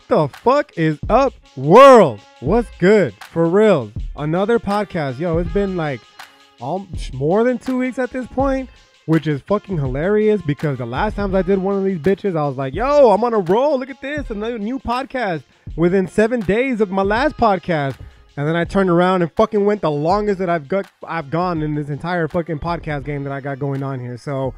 the fuck is up, world? What's good? For real. Another podcast. Yo, it's been like more than 2 weeks at this point, which is fucking hilarious because the last times I did one of these bitches, I was like, yo, I'm on a roll. Look at this. Another new podcast within 7 days of my last podcast. And then I turned around and fucking went the longest that I've gone in this entire fucking podcast game that I got going on here. So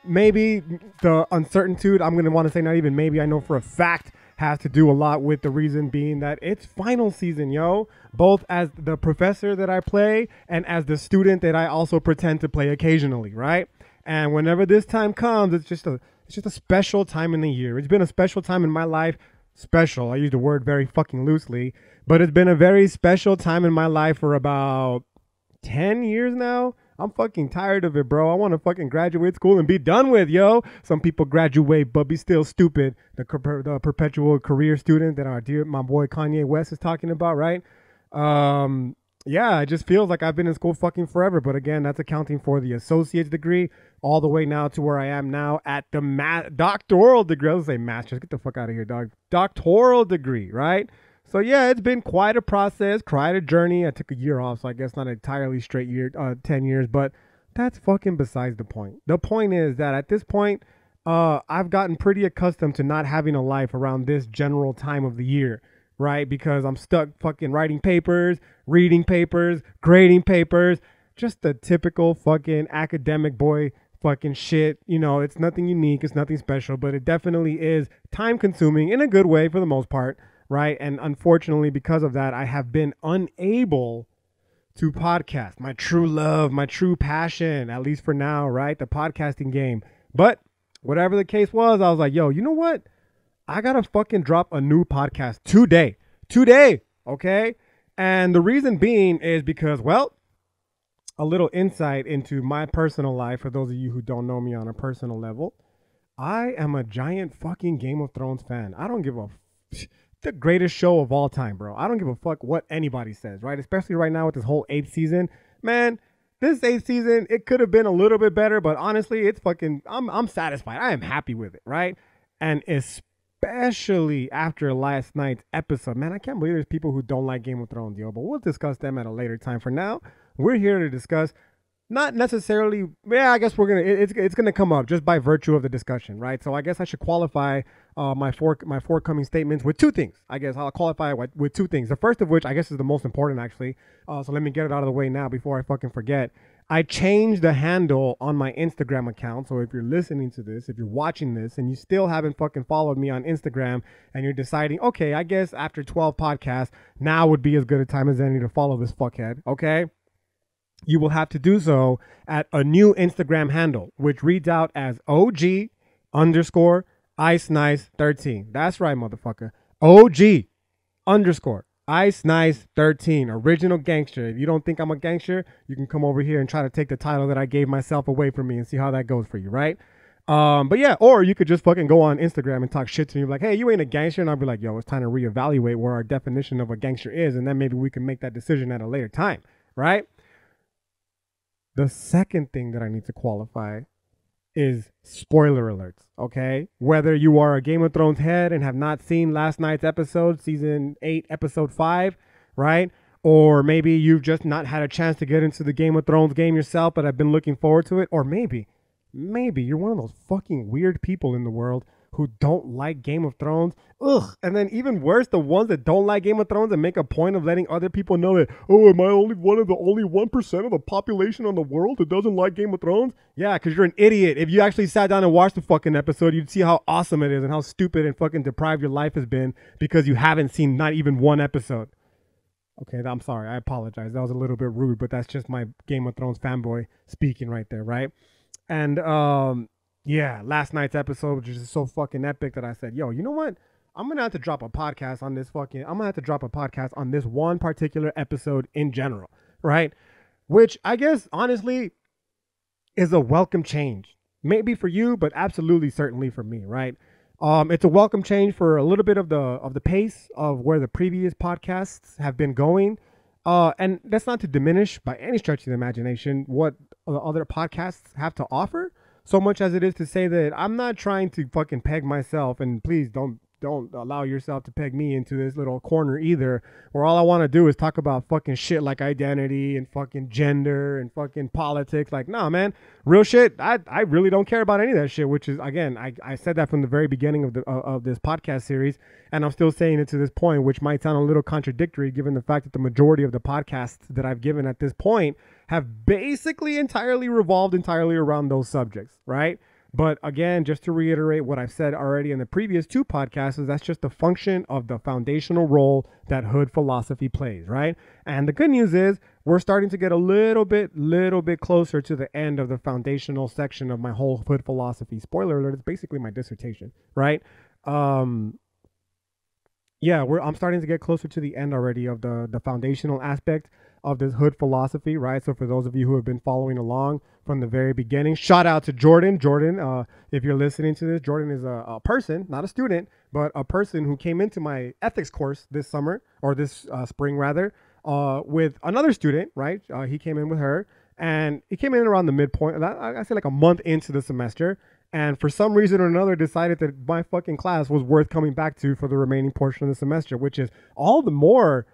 maybe the uncertainty, I'm going to want to say not even maybe, I know for a fact, has to do a lot with the reason being that it's final season, yo. Both as the professor that I play and as the student that I also pretend to play occasionally, right? And whenever this time comes, it's just a special time in the year. It's been a special time in my life. Special, I use the word very fucking loosely, but it's been a very special time in my life for about 10 years now. I'm fucking tired of it, bro. I want to fucking graduate school and be done with, yo. Some people graduate but be still stupid. The perpetual career student that my boy Kanye West is talking about, right? Yeah, it just feels like I've been in school fucking forever. But again, that's accounting for the associate's degree all the way now to where I am now at the doctoral degree. I was going to say master's. Get the fuck out of here, dog. Doctoral degree, right? So yeah, it's been quite a process, quite a journey. I took a year off, so I guess not an entirely straight year, 10 years, but that's fucking besides the point. The point is that at this point, I've gotten pretty accustomed to not having a life around this general time of the year, right? Because I'm stuck fucking writing papers, reading papers, grading papers, just the typical fucking academic boy fucking shit. You know, it's nothing unique, it's nothing special, but it definitely is time consuming in a good way for the most part. Right. And unfortunately, because of that, I have been unable to podcast my true love, my true passion, at least for now. Right. The podcasting game. But whatever the case was, I was like, yo, you know what? I got to fucking drop a new podcast today. OK. And the reason being is because, well, a little insight into my personal life. For those of you who don't know me on a personal level, I am a giant fucking Game of Thrones fan. I don't give a the greatest show of all time, bro. I don't give a fuck what anybody says, right? Especially right now with this whole 8th season. Man, this 8th season, it could have been a little bit better, but honestly, it's fucking, I'm satisfied. I am happy with it, right? And especially after last night's episode, man, I can't believe there's people who don't like Game of Thrones, yo, but we'll discuss them at a later time. For now, we're here to discuss not necessarily, yeah, I guess it's gonna come up just by virtue of the discussion, right? So I guess I should qualify my forthcoming statements with two things. I guess I'll qualify with two things. The first of which I guess is the most important, actually. So let me get it out of the way now before I fucking forget. I changed the handle on my Instagram account. So if you're listening to this, if you're watching this, and you still haven't fucking followed me on Instagram, and you're deciding, okay, I guess after 12 podcasts, now would be as good a time as any to follow this fuckhead, okay? You will have to do so at a new Instagram handle, which reads out as OG_IceNice13. That's right, motherfucker. OG_IceNice13. Original gangster. If you don't think I'm a gangster, you can come over here and try to take the title that I gave myself away from me and see how that goes for you, right? But yeah, or you could just fucking go on Instagram and talk shit to me like, hey, you ain't a gangster. And I'll be like, yo, it's time to reevaluate where our definition of a gangster is. And then maybe we can make that decision at a later time, right? The second thing that I need to qualify is spoiler alerts, okay? Whether you are a Game of Thrones head and have not seen last night's episode, season 8, episode 5, right? Or maybe you've just not had a chance to get into the Game of Thrones game yourself, but have been looking forward to it. Or maybe you're one of those fucking weird people in the world who don't like Game of Thrones. Ugh. And then even worse, the ones that don't like Game of Thrones and make a point of letting other people know that, oh, am I only one of the only 1% of the population on the world who doesn't like Game of Thrones? Yeah, because you're an idiot. If you actually sat down and watched the fucking episode, you'd see how awesome it is and how stupid and fucking deprived your life has been because you haven't seen not even one episode. Okay, I'm sorry. I apologize. That was a little bit rude, but that's just my Game of Thrones fanboy speaking right there, right? And, yeah, last night's episode was just so fucking epic that I said, yo, you know what? I'm going to have to drop a podcast on this one particular episode in general, right? Which I guess, honestly, is a welcome change. Maybe for you, but absolutely, certainly for me, right? It's a welcome change for a little bit of the pace of where the previous podcasts have been going. And that's not to diminish by any stretch of the imagination what the other podcasts have to offer. So much as it is to say that I'm not trying to fucking peg myself, and please don't don't allow yourself to peg me into this little corner either, where all I want to do is talk about fucking shit like identity and fucking gender and fucking politics. Like, nah, man, real shit. I really don't care about any of that shit. Which is, again, I said that from the very beginning of this podcast series, and I'm still saying it to this point, which might sound a little contradictory given the fact that the majority of the podcasts that I've given at this point have basically entirely revolved entirely around those subjects, right? But again, just to reiterate what I've said already in the previous two podcasts, is that's just the function of the foundational role that hood philosophy plays, right? And the good news is we're starting to get a little bit closer to the end of the foundational section of my whole hood philosophy. Spoiler alert, it's basically my dissertation, right? I'm starting to get closer to the end already of the foundational aspect of this hood philosophy, right? So for those of you who have been following along from the very beginning, shout out to Jordan. Jordan, if you're listening to this, Jordan is a person, not a student, but a person who came into my ethics course this summer, or this spring rather, with another student, right? He came in with her, and he came in around the midpoint, I say like a month into the semester, and for some reason or another decided that my fucking class was worth coming back to for the remaining portion of the semester, which is all the more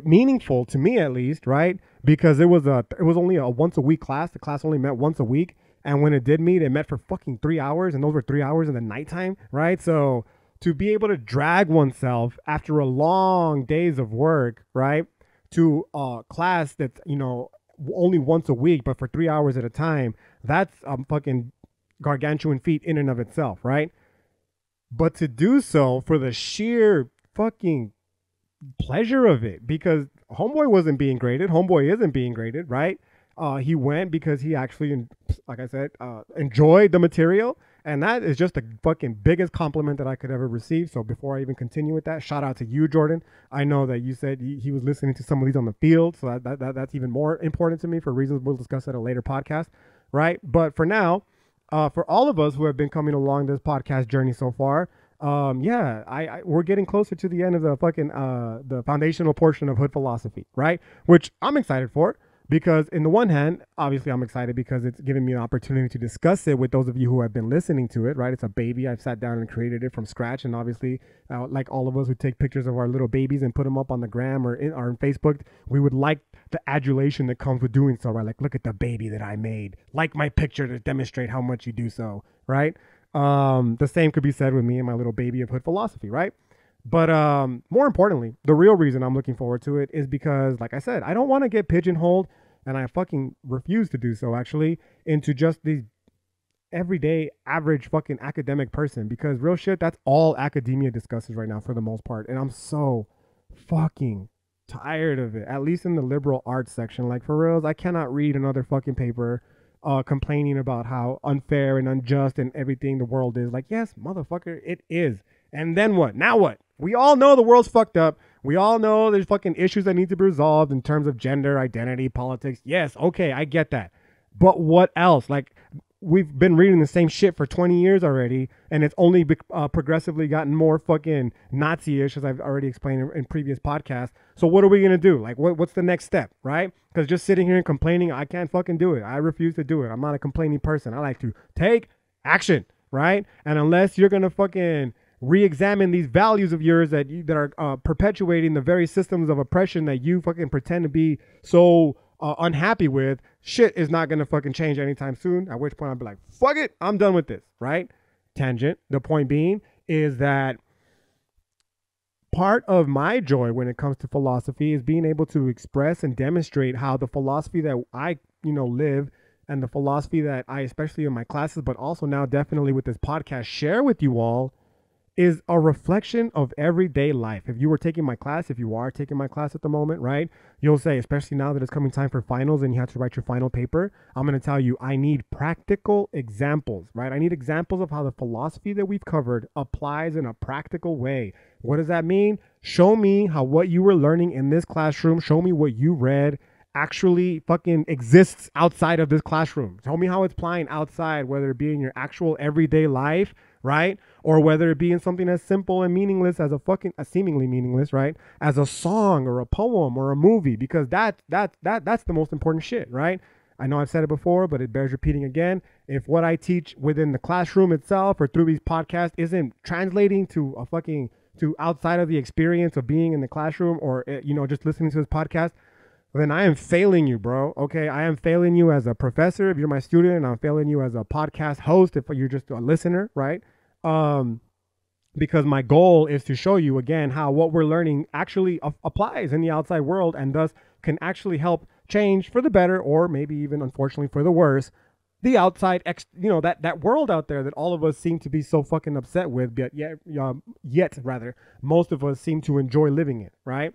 meaningful to me, at least, right? Because it was only a once a week class. The class only met once a week, and when it did meet, it met for fucking 3 hours, and those were 3 hours in the nighttime, right? So to be able to drag oneself after a long days of work, right, to a class that's, you know, only once a week but for 3 hours at a time, that's a fucking gargantuan feat in and of itself, right? But to do so for the sheer fucking pleasure of it, because homeboy wasn't being graded, homeboy isn't being graded, right? He went because he actually, like I said, enjoyed the material, and that is just the fucking biggest compliment that I could ever receive. So before I even continue with that, shout out to you, Jordan. I know that you said he was listening to some of these on the field, so that's even more important to me for reasons we'll discuss at a later podcast, right? But for now, for all of us who have been coming along this podcast journey so far, we're getting closer to the end of the fucking the foundational portion of hood philosophy, right? Which I'm excited for, because in the one hand, obviously I'm excited because it's giving me an opportunity to discuss it with those of you who have been listening to it, right? It's a baby. I've sat down and created it from scratch, and obviously, like all of us who take pictures of our little babies and put them up on the gram or in Facebook, we would like the adulation that comes with doing so, right? Like, look at the baby that I made. Like my picture to demonstrate how much you do so, right? The same could be said with me and my little baby of hood philosophy, right? But more importantly, the real reason I'm looking forward to it is because, like I said, I don't want to get pigeonholed, and I fucking refuse to do so, actually, into just these everyday average fucking academic person, because real shit, that's all academia discusses right now for the most part, and I'm so fucking tired of it, at least in the liberal arts section. Like, for reals, I cannot read another fucking paper complaining about how unfair and unjust and everything the world is. Like, yes, motherfucker, it is. And then what? Now what? We all know the world's fucked up. We all know there's fucking issues that need to be resolved in terms of gender, identity, politics. Yes, okay, I get that. But what else? Like, we've been reading the same shit for 20 years already, and it's only progressively gotten more fucking Nazi-ish, as I've already explained in previous podcasts. So what are we going to do? Like, what's the next step, right? Because just sitting here and complaining, I can't fucking do it. I refuse to do it. I'm not a complaining person. I like to take action, right? And unless you're going to fucking re-examine these values of yours that are perpetuating the very systems of oppression that you fucking pretend to be so unhappy with, shit is not gonna fucking change anytime soon, at which point I'll be like, fuck it, I'm done with this, right? Tangent. The point being is that part of my joy when it comes to philosophy is being able to express and demonstrate how the philosophy that I, live, and the philosophy that I, especially in my classes, but also now definitely with this podcast, share with you all, is a reflection of everyday life. If you were taking my class, if you are taking my class at the moment, right, you'll say, especially now that it's coming time for finals and you have to write your final paper, I'm going to tell you, I need practical examples, right? I need examples of how the philosophy that we've covered applies in a practical way. What does that mean? Show me how what you were learning in this classroom, show me what you read actually fucking exists outside of this classroom. Tell me how it's applying outside, whether it be in your actual everyday life, right? Or whether it be in something as simple and meaningless as seemingly meaningless, right? As a song or a poem or a movie, because that's the most important shit, right? I know I've said it before, but it bears repeating again. If what I teach within the classroom itself or through these podcasts isn't translating to to outside of the experience of being in the classroom or, just listening to this podcast, then I am failing you, bro. Okay. I am failing you as a professor if you're my student, and I'm failing you as a podcast host if you're just a listener, right? Because my goal is to show you again how what we're learning actually applies in the outside world and thus can actually help change for the better, or maybe even unfortunately for the worse, the outside that world out there that all of us seem to be so fucking upset with, but yet rather most of us seem to enjoy living it, right?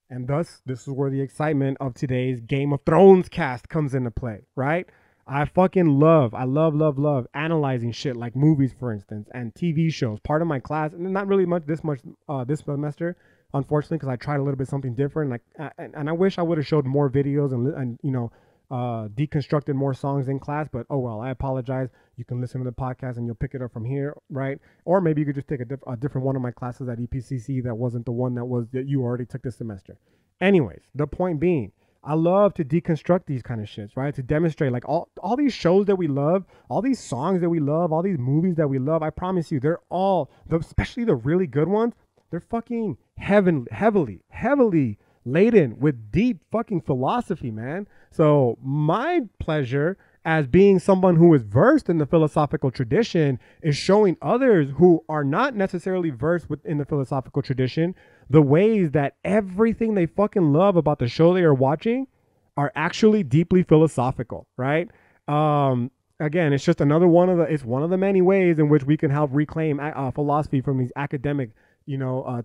And thus this is where the excitement of today's Game of Thrones cast comes into play, right? I love analyzing shit like movies, for instance, and TV shows. Part of my class, and not really much this semester, unfortunately, because I tried a little bit something different. And I wish I would have showed more videos and deconstructed more songs in class. But oh well, I apologize. You can listen to the podcast and you'll pick it up from here, right? Or maybe you could just take a different one of my classes at EPCC that wasn't the one that you already took this semester. Anyways, the point being, I love to deconstruct these kind of shits, right? To demonstrate like all these shows that we love, all these songs that we love, all these movies that we love. I promise you, they're all, especially the really good ones, they're fucking heavily laden with deep fucking philosophy, man. So my pleasure as being someone who is versed in the philosophical tradition is showing others who are not necessarily versed within the philosophical tradition the ways that everything they fucking love about the show they are watching are actually deeply philosophical, right? Again, it's just it's one of the many ways in which we can help reclaim philosophy from these academic,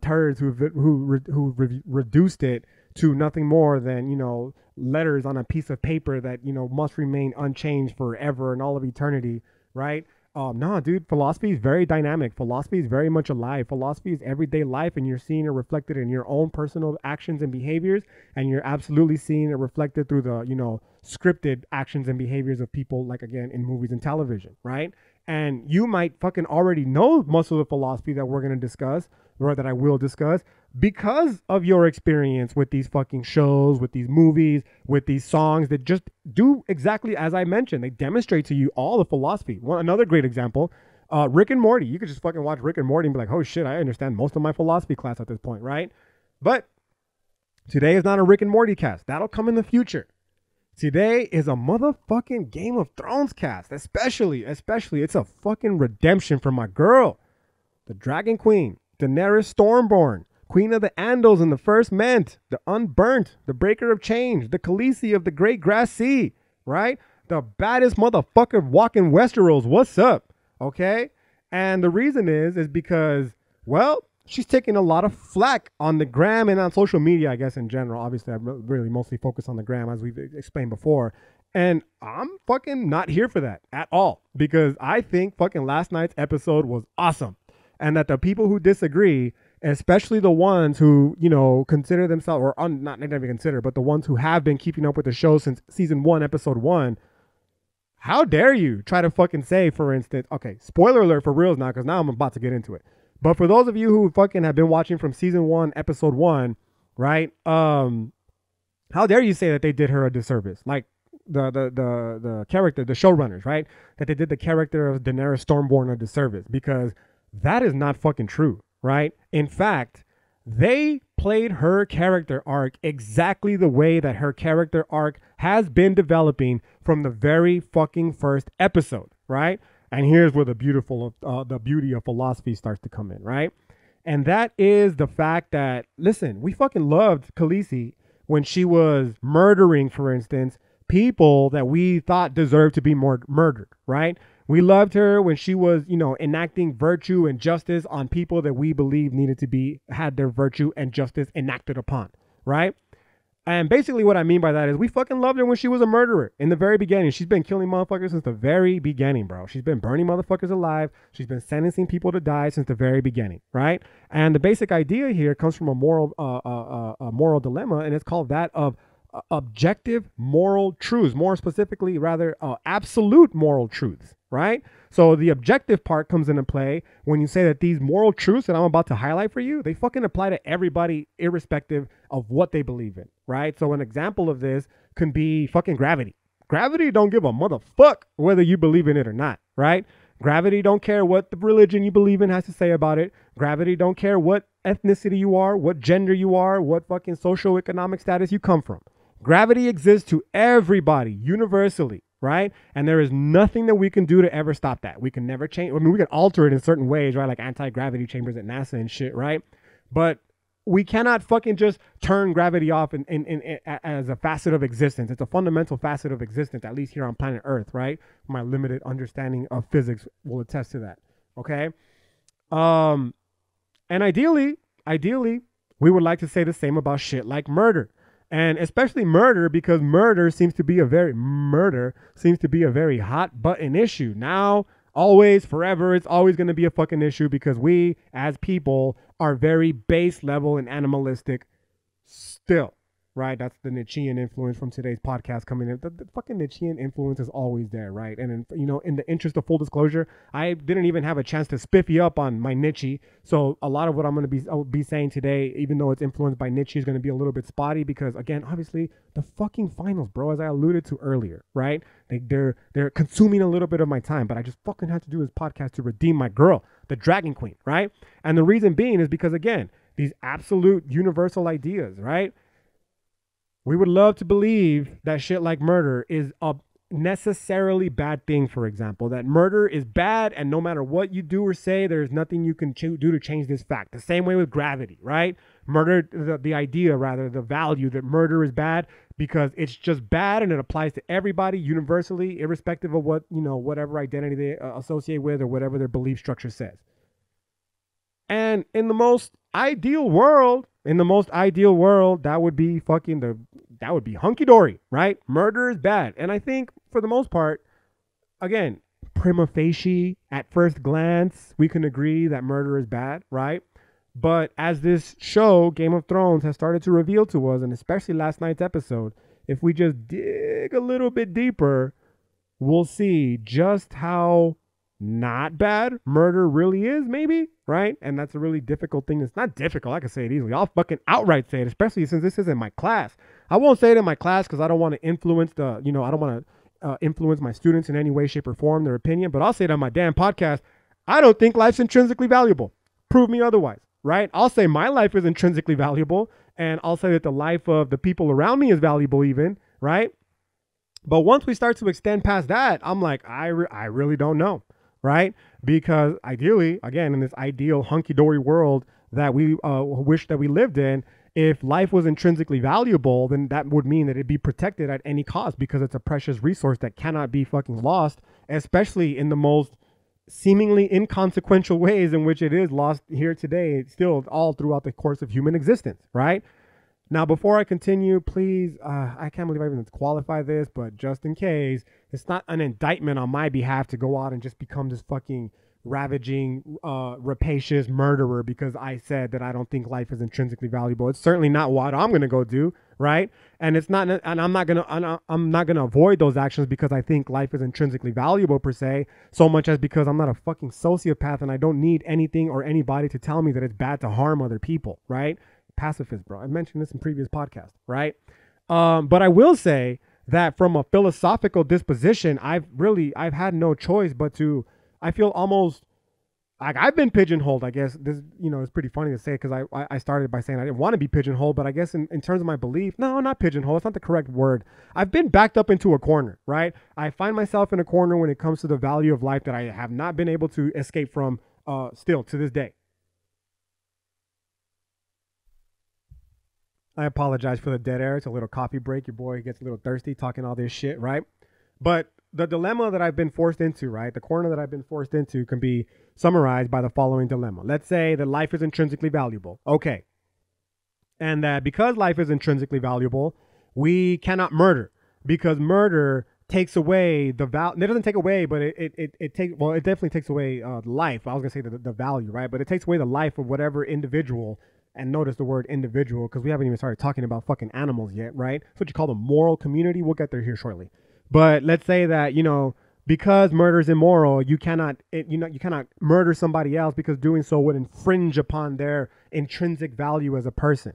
turds who reduced it to nothing more than, letters on a piece of paper that, must remain unchanged forever and all of eternity, right? No, dude, philosophy is very dynamic. Philosophy is very much alive. Philosophy is everyday life, and you're seeing it reflected in your own personal actions and behaviors, and you're absolutely seeing it reflected through the, scripted actions and behaviors of people, like, again, in movies and television, right? And you might fucking already know most of the philosophy that we're going to discuss, or that I will discuss, because of your experience with these fucking shows, with these movies, with these songs that just do exactly as I mentioned. They demonstrate to you all the philosophy. Another great example, Rick and Morty. You could just fucking watch Rick and Morty and be like, oh shit, I understand most of my philosophy class at this point, right? But today is not a Rick and Morty cast. That'll come in the future. Today is a motherfucking Game of Thrones cast. Especially, it's a fucking redemption for my girl, the Dragon Queen, Daenerys Stormborn, Queen of the Andals and the First Ment, the Unburnt, the Breaker of Change, the Khaleesi of the Great Grass Sea, right? The baddest motherfucker walking Westeros. What's up? Okay? And the reason is because, well, she's taking a lot of flack on the gram and on social media, I guess, in general. Obviously, I really mostly focus on the gram, as we've explained before. And I'm fucking not here for that at all, because I think fucking last night's episode was awesome. And that the people who disagree, especially the ones who, consider themselves, or not even consider, but the ones who have been keeping up with the show since season 1, episode 1, how dare you try to fucking say, for instance, okay, spoiler alert for reals now, because now I'm about to get into it. But for those of you who fucking have been watching from season 1, episode 1, right? How dare you say that they did her a disservice? Like the character, the showrunners, right? That they did the character of Daenerys Stormborn a disservice, because that is not fucking true, right? In fact, they played her character arc exactly the way that her character arc has been developing from the very fucking first episode, right? And here's where the beauty of philosophy starts to come in, right? And that is the fact that, listen, we fucking loved Khaleesi when she was murdering, for instance, people that we thought deserved to be murdered, right? We loved her when she was, enacting virtue and justice on people that we believe had their virtue and justice enacted upon, right? And basically what I mean by that is we fucking loved her when she was a murderer in the very beginning. She's been killing motherfuckers since the very beginning, bro. She's been burning motherfuckers alive. She's been sentencing people to die since the very beginning, right? And the basic idea here comes from a moral dilemma, and it's called that of objective moral truths, more specifically, rather, absolute moral truths, right? So the objective part comes into play when you say that these moral truths that I'm about to highlight for you, they fucking apply to everybody irrespective of what they believe in, right? So an example of this can be fucking gravity. Gravity don't give a motherfuck whether you believe in it or not, right? Gravity don't care what the religion you believe in has to say about it. Gravity don't care what ethnicity you are, what gender you are, what fucking socioeconomic status you come from. Gravity exists to everybody universally, right? And there is nothing that we can do to ever stop that. We can never change. I mean, we can alter it in certain ways, right? Like anti-gravity chambers at NASA and shit, right? But we cannot fucking just turn gravity off as a facet of existence. It's a fundamental facet of existence, at least here on planet Earth, right? My limited understanding of physics will attest to that, okay? And ideally, we would like to say the same about shit like murder. And especially murder, because murder seems to be a very hot button issue. Now, always, forever, it's always going to be a fucking issue because we, as people, are very base level and animalistic still, right? That's the Nietzschean influence from today's podcast coming in. The fucking Nietzschean influence is always there, right? And, in the interest of full disclosure, I didn't even have a chance to spiffy up on my Nietzsche. So a lot of what I'm going to be saying today, even though it's influenced by Nietzsche, is going to be a little bit spotty because, again, obviously, the fucking finals, bro, as I alluded to earlier, right? They're consuming a little bit of my time, but I just fucking had to do this podcast to redeem my girl, the Dragon Queen, right? And the reason being is because, again, these absolute universal ideas, right? We would love to believe that shit like murder is a necessarily bad thing, for example, that murder is bad and no matter what you do or say, there's nothing you can do to change this fact. The same way with gravity, right? Murder, the value that murder is bad because it's just bad and it applies to everybody universally, irrespective of what, whatever identity they associate with or whatever their belief structure says. And in the most ideal world, that would be hunky-dory, right? Murder is bad. And I think for the most part, again, prima facie, at first glance, we can agree that murder is bad, right? But as this show, Game of Thrones, has started to reveal to us, and especially last night's episode, if we just dig a little bit deeper, we'll see just how not bad murder really is, maybe, right? And that's a really difficult thing. It's not difficult. I can say it easily. I'll fucking outright say it, especially since this isn't my class. I won't say it in my class because I don't want to influence I don't want to influence my students in any way, shape, or form, their opinion. But I'll say it on my damn podcast. I don't think life's intrinsically valuable. Prove me otherwise, right? I'll say my life is intrinsically valuable, and I'll say that the life of the people around me is valuable even, right? But once we start to extend past that, I'm like, I really don't know. Right? Because ideally, again, in this ideal hunky-dory world that we wish that we lived in, if life was intrinsically valuable, then that would mean that it'd be protected at any cost because it's a precious resource that cannot be fucking lost, especially in the most seemingly inconsequential ways in which it is lost here today, still all throughout the course of human existence, right? Now, before I continue, please, I can't believe I even qualify this, but just in case, it's not an indictment on my behalf to go out and just become this fucking ravaging, rapacious murderer because I said that I don't think life is intrinsically valuable. It's certainly not what I'm going to go do, right? And it's not, and I'm not going to avoid those actions because I think life is intrinsically valuable per se, so much as because I'm not a fucking sociopath and I don't need anything or anybody to tell me that it's bad to harm other people, right? Pacifist, bro. I mentioned this in previous podcasts, right? But I will say that from a philosophical disposition, I've had no choice but to, I feel almost like I've been pigeonholed. I guess this, it's pretty funny to say because I started by saying I didn't want to be pigeonholed, but I guess in terms of my belief, no, not pigeonholed. It's not the correct word. I've been backed up into a corner, right? I find myself in a corner when it comes to the value of life that I have not been able to escape from still to this day. I apologize for the dead air. It's a little coffee break. Your boy gets a little thirsty talking all this shit, right? But the dilemma that I've been forced into, right? The corner that I've been forced into can be summarized by the following dilemma. Let's say that life is intrinsically valuable. Okay. And that because life is intrinsically valuable, we cannot murder because murder takes away the value. It doesn't take away, but it definitely takes away life. I was going to say the value, right? But it takes away the life of whatever individual. And notice the word individual because we haven't even started talking about fucking animals yet, right? That's what you call the moral community. We'll get there here shortly. But let's say that, because murder is immoral, you cannot murder somebody else because doing so would infringe upon their intrinsic value as a person.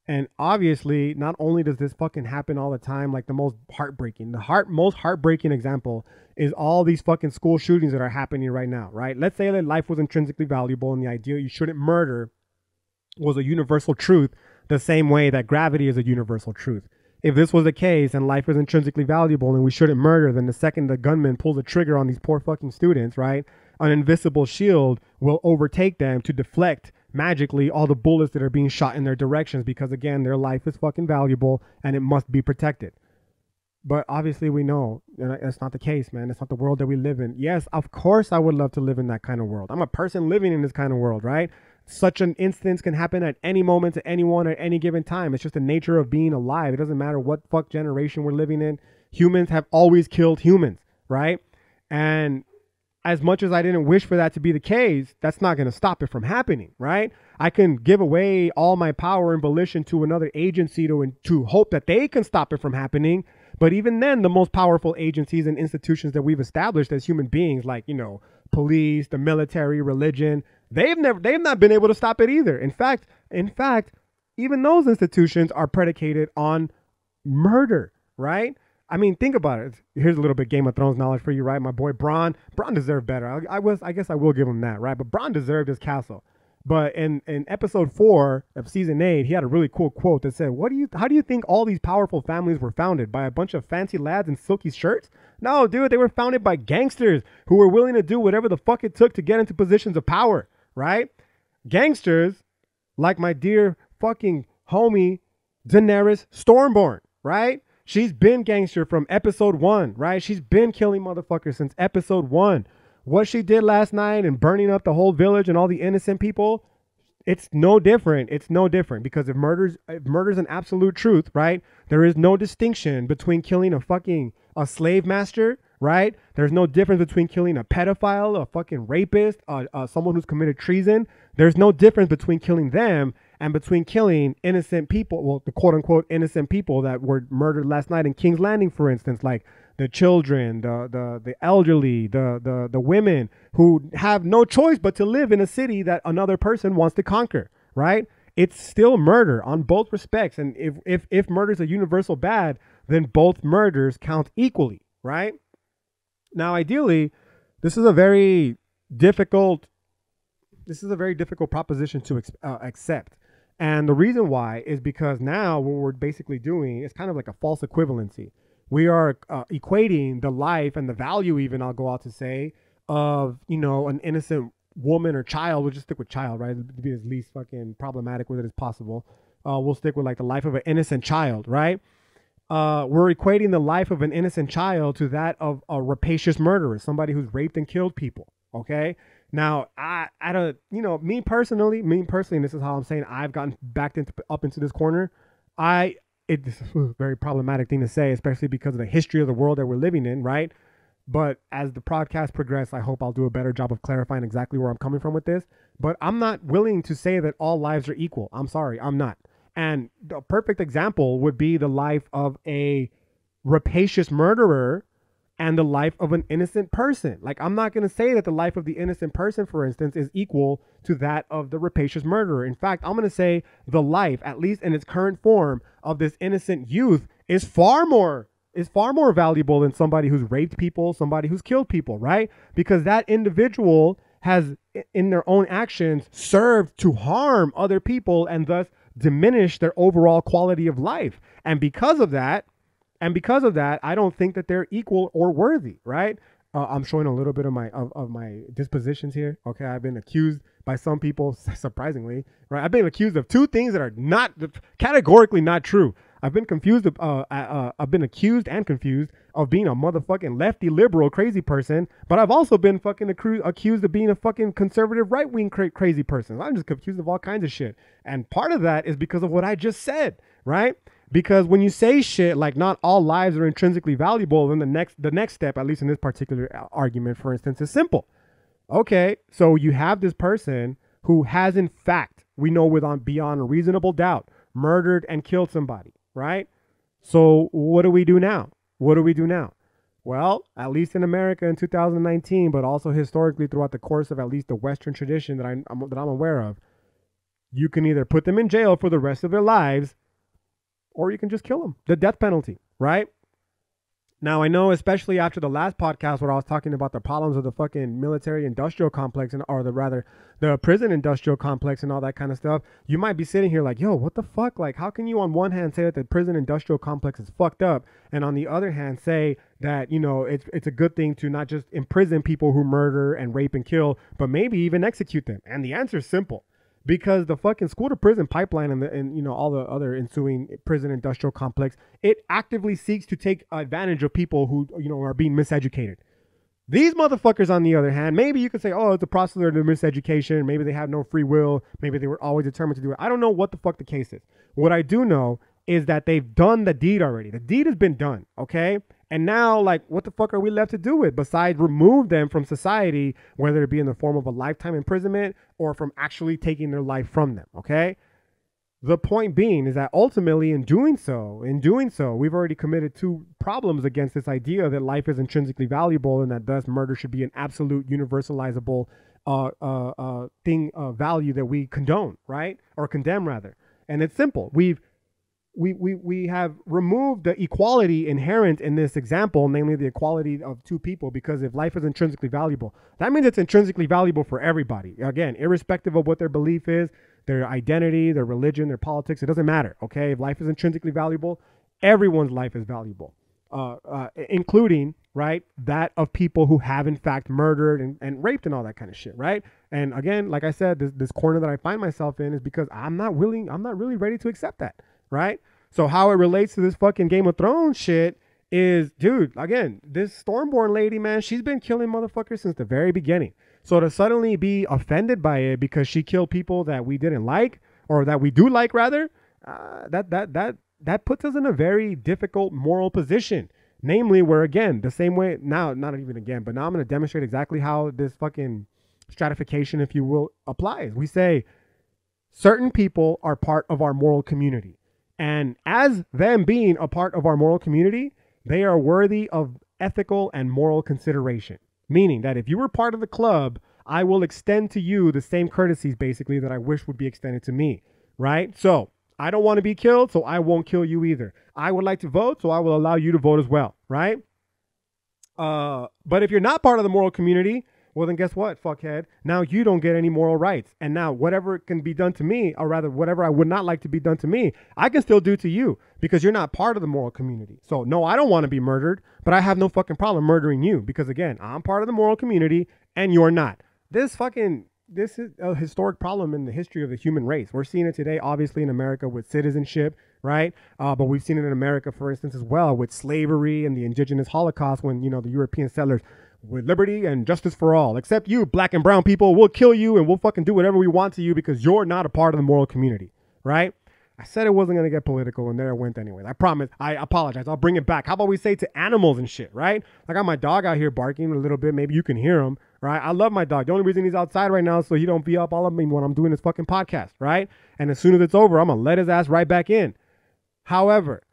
And obviously, not only does this fucking happen all the time, like the most heartbreaking example is all these fucking school shootings that are happening right now, right? Let's say that life was intrinsically valuable and the idea you shouldn't murder was a universal truth, the same way that gravity is a universal truth. If this was the case and life is intrinsically valuable and we shouldn't murder, then the second the gunman pulls a trigger on these poor fucking students, right, an invisible shield will overtake them to deflect magically all the bullets that are being shot in their directions, because again, their life is fucking valuable and it must be protected. But obviously we know that's not the case, man. It's not the world that we live in. Yes, of course I would love to live in that kind of world. I'm a person living in this kind of world, right? Such an instance can happen at any moment to anyone at any given time. It's just the nature of being alive. It doesn't matter what fuck generation we're living in. Humans have always killed humans, right? And as much as I didn't wish for that to be the case, that's not going to stop it from happening, right? I can give away all my power and volition to another agency to hope that they can stop it from happening. But even then, the most powerful agencies and institutions that we've established as human beings, like, police, the military, religion, they've not been able to stop it either. In fact, even those institutions are predicated on murder, right? I mean, think about it. Here's a little bit Game of Thrones knowledge for you, right? My boy Bronn deserved better. I guess I will give him that, right? But Bronn deserved his castle. But in episode 4 of season 8, he had a really cool quote that said, how do you think all these powerful families were founded? By a bunch of fancy lads in silky shirts? No, dude, they were founded by gangsters who were willing to do whatever the fuck it took to get into positions of power, right? Gangsters like my dear fucking homie Daenerys Stormborn, right? She's been gangster from episode 1, right? She's been killing motherfuckers since episode 1. What she did last night and burning up the whole village and all the innocent people, it's no different. It's no different, because if murder's an absolute truth, right? There is no distinction between killing a slave master, right? There's no difference between killing a pedophile, a fucking rapist, someone who's committed treason. There's no difference between killing them and between killing innocent people, well, the quote unquote innocent people that were murdered last night in King's Landing, for instance, like the children, the elderly, the women who have no choice but to live in a city that another person wants to conquer, right? It's still murder on both respects. And if murder is a universal bad, then both murders count equally, right? Now, ideally, this is a very difficult proposition to accept. And the reason why is because now what we're basically doing is kind of like a false equivalency. We are equating the life and the value, even, I'll go out to say, of, an innocent woman or child. We'll just stick with child, right? To be as least fucking problematic with it as possible. We'll stick with like the life of an innocent child, right? We're equating the life of an innocent child to that of a rapacious murderer, somebody who's raped and killed people. Okay. Now, me personally, and this is how I'm saying I've gotten up into this corner. It's a very problematic thing to say, especially because of the history of the world that we're living in, right? But as the podcast progresses, I hope I'll do a better job of clarifying exactly where I'm coming from with this. But I'm not willing to say that all lives are equal. I'm sorry, I'm not. And the perfect example would be the life of a rapacious murderer and the life of an innocent person. Like, I'm not going to say that the life of the innocent person, for instance, is equal to that of the rapacious murderer. In fact, I'm going to say the life, at least in its current form, of this innocent youth is far more valuable than somebody who's raped people, somebody who's killed people, right? Because that individual has, in their own actions, served to harm other people and thus diminish their overall quality of life. And because of that, I don't think that they're equal or worthy, right? I'm showing a little bit of my dispositions here. Okay, I've been accused by some people, surprisingly, right? I've been accused of two things that are not categorically not true. I've been accused and confused of being a motherfucking lefty liberal crazy person, but I've also been fucking accused of being a fucking conservative right wing crazy person. I'm just confused of all kinds of shit, and part of that is because of what I just said, right? Because when you say shit like not all lives are intrinsically valuable, then the next step, at least in this particular argument, for instance, is simple. Okay, so you have this person who has, in fact, we know beyond a reasonable doubt, murdered and killed somebody, right? So what do we do now? Well, at least in America in 2019, but also historically throughout the course of at least the Western tradition that I'm aware of, You can either put them in jail for the rest of their lives, or you can just kill them. The death penalty, right? Now, I know, especially after the last podcast where I was talking about the problems of the fucking military industrial complex, or the prison industrial complex and all that kind of stuff, you might be sitting here like, yo, what the fuck? Like, how can you on one hand say that the prison industrial complex is fucked up, and on the other hand say that, it's a good thing to not just imprison people who murder and rape and kill, but maybe even execute them? And the answer is simple. Because the fucking school to prison pipeline and all the other ensuing prison industrial complex, it actively seeks to take advantage of people who are being miseducated. These motherfuckers, on the other hand, maybe you could say, oh, it's a process of miseducation. Maybe they have no free will. Maybe they were always determined to do it. I don't know what the fuck the case is. What I do know is that they've done the deed already. The deed has been done, okay? And now, like, what the fuck are we left to do with besides remove them from society, whether it be in the form of a lifetime imprisonment or from actually taking their life from them, okay? The point being is that ultimately in doing so, we've already committed two problems against this idea that life is intrinsically valuable and that thus murder should be an absolute universalizable value that we condone, right? Or condemn, rather. And it's simple. We have removed the equality inherent in this example, namely the equality of two people, because if life is intrinsically valuable, that means it's intrinsically valuable for everybody. Again, irrespective of what their belief is, their identity, their religion, their politics, it doesn't matter, okay? If life is intrinsically valuable, everyone's life is valuable, including, right, that of people who have in fact murdered and raped and all that kind of shit, right? And again, like I said, this corner that I find myself in is because I'm not really ready to accept that. Right? So how it relates to this fucking Game of Thrones shit is, dude, again, this Stormborn lady, man, she's been killing motherfuckers since the very beginning. So to suddenly be offended by it because she killed people that we didn't like, or that we do like rather, that puts us in a very difficult moral position. Namely, where again, the same way, now, not even again, but now I'm going to demonstrate exactly how this fucking stratification, if you will, applies. We say certain people are part of our moral community. And as them being a part of our moral community, they are worthy of ethical and moral consideration. Meaning that if you were part of the club, I will extend to you the same courtesies, basically, that I wish would be extended to me, right? So I don't want to be killed, so I won't kill you either. I would like to vote, so I will allow you to vote as well, right? But if you're not part of the moral community, well, then guess what, fuckhead? Now you don't get any moral rights. And now whatever can be done to me, or rather whatever I would not like to be done to me, I can still do to you because you're not part of the moral community. So no, I don't want to be murdered, but I have no fucking problem murdering you because again, I'm part of the moral community and you're not. This is a historic problem in the history of the human race. We're seeing it today, obviously, in America with citizenship, right? But we've seen it in America, for instance, as well with slavery and the indigenous Holocaust when, the European settlers with liberty and justice for all, except you, black and brown people, we'll kill you and we'll fucking do whatever we want to you because you're not a part of the moral community, right? I said it wasn't going to get political and there it went anyway. I promise. I apologize. I'll bring it back. How about we say to animals and shit, right? I got my dog out here barking a little bit. Maybe you can hear him, right? I love my dog. The only reason he's outside right now is so he don't be up all of me when I'm doing this fucking podcast, right? And as soon as it's over, I'm going to let his ass right back in. However,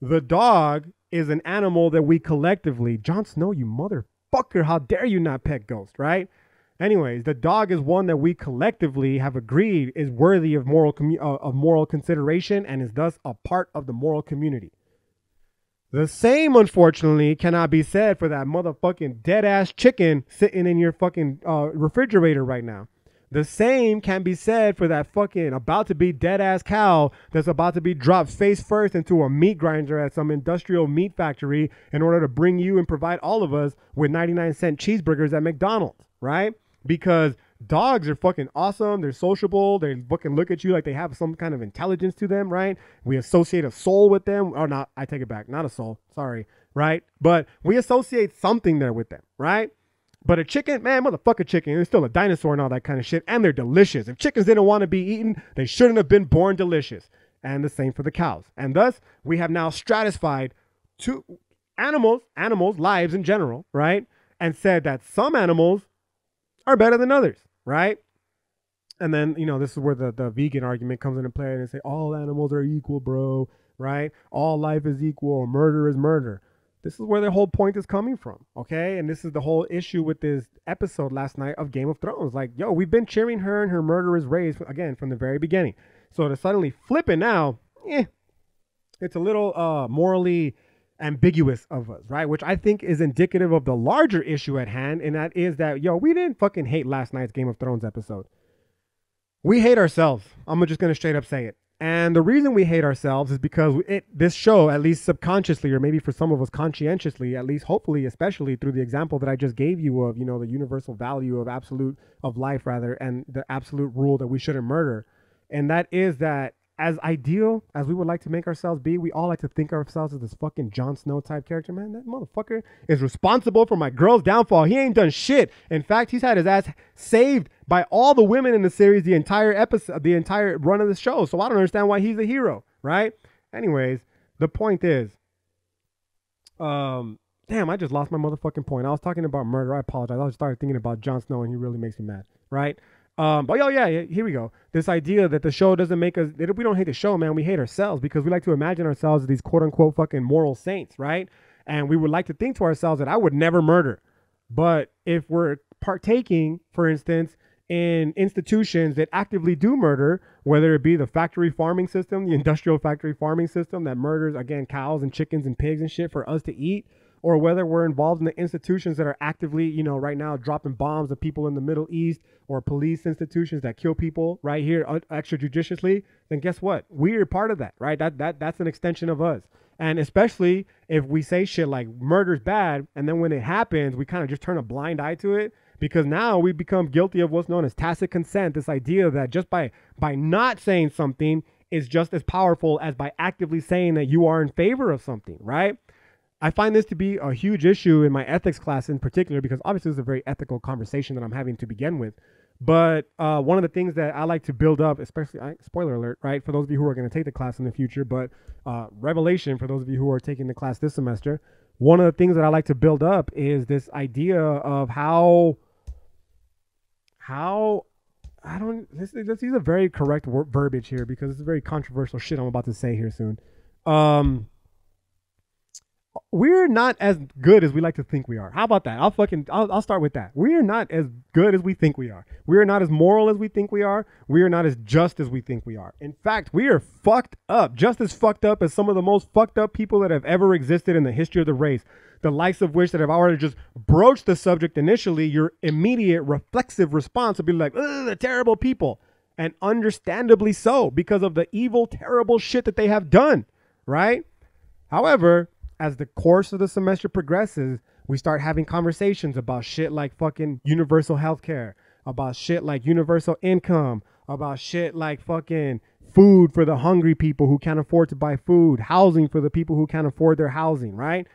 the dog is an animal that we collectively, Jon Snow, you motherfucker, how dare you not pet Ghost, right? Anyways, the dog is one that we collectively have agreed is worthy of moral consideration and is thus a part of the moral community. The same, unfortunately, cannot be said for that motherfucking dead-ass chicken sitting in your fucking refrigerator right now. The same can be said for that fucking about-to-be dead-ass cow that's about to be dropped face first into a meat grinder at some industrial meat factory in order to bring you and provide all of us with 99-cent cheeseburgers at McDonald's, right? Because dogs are fucking awesome. They're sociable. They fucking look at you like they have some kind of intelligence to them, right? We associate a soul with them. Or not, I take it back. Not a soul. Sorry, right? But we associate something there with them, right? But a chicken, man, motherfucker chicken, it's still a dinosaur and all that kind of shit. And they're delicious. If chickens didn't want to be eaten, they shouldn't have been born delicious. And the same for the cows. And thus, we have now stratified two animals, lives in general, right? And said that some animals are better than others, right? And then, this is where the vegan argument comes into play and they say, all animals are equal, bro, right? All life is equal. Murder is murder. This is where the whole point is coming from, okay? And this is the whole issue with this episode last night of Game of Thrones. Like, yo, we've been cheering her and her murderous race, again, from the very beginning. So to suddenly flip it now, it's a little morally ambiguous of us, right? Which I think is indicative of the larger issue at hand, and that is that, yo, we didn't fucking hate last night's Game of Thrones episode. We hate ourselves. I'm just going to straight up say it. And the reason we hate ourselves is because this show, at least subconsciously, or maybe for some of us conscientiously, at least hopefully, especially through the example that I just gave you of, the universal value of life, and the absolute rule that we shouldn't murder. And that is that as ideal as we would like to make ourselves be, we all like to think of ourselves as this fucking Jon Snow type character. Man, that motherfucker is responsible for my girl's downfall. He ain't done shit. In fact, he's had his ass saved by all the women in the series, the entire episode, the entire run of the show. So I don't understand why he's a hero, right? Anyways, the point is, damn, I just lost my motherfucking point. I was talking about murder. I apologize. I just started thinking about Jon Snow, and he really makes me mad, right? But yeah, here we go. This idea that the show doesn't make us, we don't hate the show, man. We hate ourselves because we like to imagine ourselves as these quote unquote fucking moral saints, right? And we would like to think to ourselves that I would never murder. But if we're partaking, for instance, in institutions that actively do murder, whether it be the factory farming system, the industrial factory farming system that murders, again, cows and chickens and pigs and shit for us to eat, or whether we're involved in the institutions that are actively, right now dropping bombs at people in the Middle East, or police institutions that kill people right here extrajudiciously, then guess what? We're part of that, right? That's an extension of us. And especially if we say shit like murder's bad, and then when it happens, we kind of just turn a blind eye to it, because now we become guilty of what's known as tacit consent, this idea that just by not saying something is just as powerful as by actively saying that you are in favor of something, right? I find this to be a huge issue in my ethics class in particular, because obviously it's a very ethical conversation that I'm having to begin with. But one of the things that I like to build up, especially, spoiler alert, right, for those of you who are going to take the class in the future, but revelation for those of you who are taking the class this semester, one of the things that I like to build up is this idea of how let's use a very correct verbiage here, because it's a very controversial shit I'm about to say here soon. We're not as good as we like to think we are. How about that? I'll start with that. We are not as good as we think we are. We are not as moral as we think we are. We are not as just as we think we are. In fact, we are fucked up, just as fucked up as some of the most fucked up people that have ever existed in the history of the race. The likes of which that have already just broached the subject initially, your immediate reflexive response would be like, ugh, the terrible people. And understandably so, because of the evil, terrible shit that they have done, right? However, as the course of the semester progresses, we start having conversations about shit like fucking universal healthcare, about shit like universal income, about shit like fucking food for the hungry people who can't afford to buy food, housing for the people who can't afford their housing, right?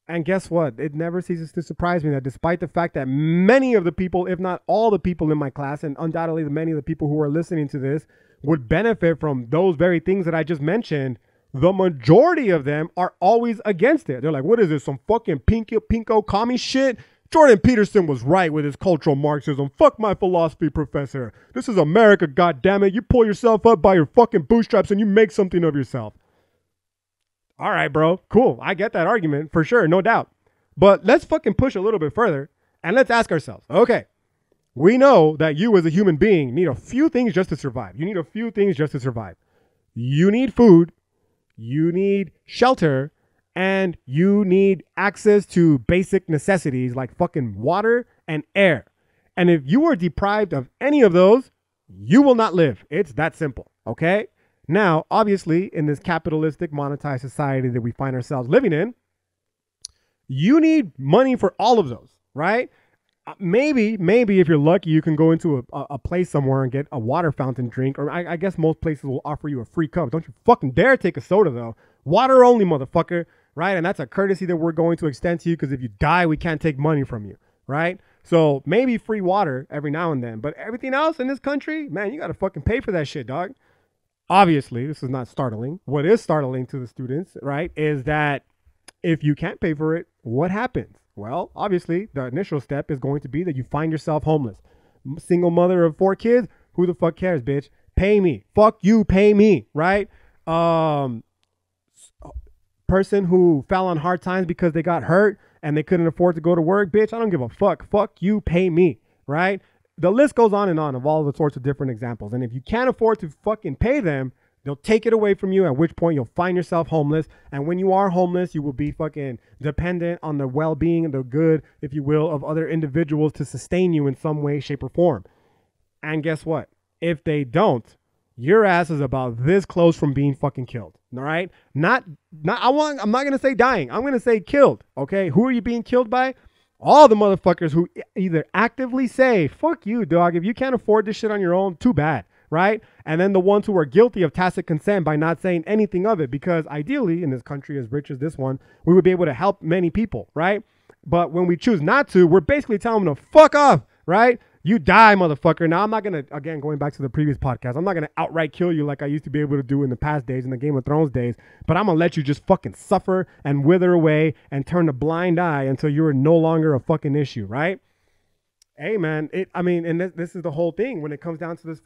And guess what? It never ceases to surprise me that despite the fact that many of the people, if not all the people in my class, and undoubtedly many of the people who are listening to this would benefit from those very things that I just mentioned, the majority of them are always against it. They're like, what is this, some fucking pinko commie shit? Jordan Peterson was right with his cultural Marxism. Fuck my philosophy professor. This is America, goddammit. You pull yourself up by your fucking bootstraps and you make something of yourself. All right, bro. Cool. I get that argument for sure, no doubt. But let's fucking push a little bit further and let's ask ourselves, okay, we know that you as a human being need a few things just to survive. You need a few things just to survive. You need food. You need shelter, and you need access to basic necessities like fucking water and air. And if you are deprived of any of those, you will not live. It's that simple, okay? Now, obviously, in this capitalistic, monetized society that we find ourselves living in, you need money for all of those, right? Maybe if you're lucky, you can go into a place somewhere and get a water fountain drink. Or I guess most places will offer you a free cup. Don't you fucking dare take a soda, though. Water only, motherfucker, right? And that's a courtesy that we're going to extend to you, because if you die, we can't take money from you, right? So maybe free water every now and then. But everything else in this country, man, you got to fucking pay for that shit, dog. Obviously, this is not startling. What is startling to the students, right, is that if you can't pay for it, what happens? Well, obviously, the initial step is going to be that you find yourself homeless. Single mother of 4 kids, who the fuck cares, bitch? Pay me. Fuck you, pay me, right? person who fell on hard times because they got hurt and they couldn't afford to go to work. Bitch, I don't give a fuck. Fuck you, pay me, right? The list goes on and on of all the sorts of different examples. And if you can't afford to fucking pay them, they'll take it away from you, at which point you'll find yourself homeless. And when you are homeless, you will be fucking dependent on the well-being and the good, if you will, of other individuals to sustain you in some way, shape, or form. And guess what? If they don't, your ass is about this close from being fucking killed. All right? I'm not going to say dying. I'm going to say killed. Okay? Who are you being killed by? All the motherfuckers who either actively say, fuck you, dog. If you can't afford this shit on your own, too bad. Right? And then the ones who are guilty of tacit consent by not saying anything of it, because ideally in this country as rich as this one, we would be able to help many people. Right? But when we choose not to, we're basically telling them to fuck off. Right? You die, motherfucker. Now, I'm not going to, again, going back to the previous podcast, I'm not going to outright kill you like I used to be able to do in the past days, in the Game of Thrones days, but I'm going to let you just fucking suffer and wither away and turn a blind eye until you're no longer a fucking issue, right? Hey, man, this is the whole thing when it comes down to this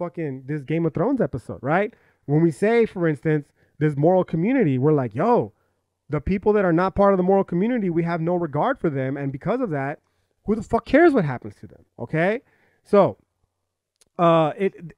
Game of Thrones episode, right? When we say, for instance, this moral community, we're like, yo, the people that are not part of the moral community, we have no regard for them, and because of that, who the fuck cares what happens to them, okay? So, ideally,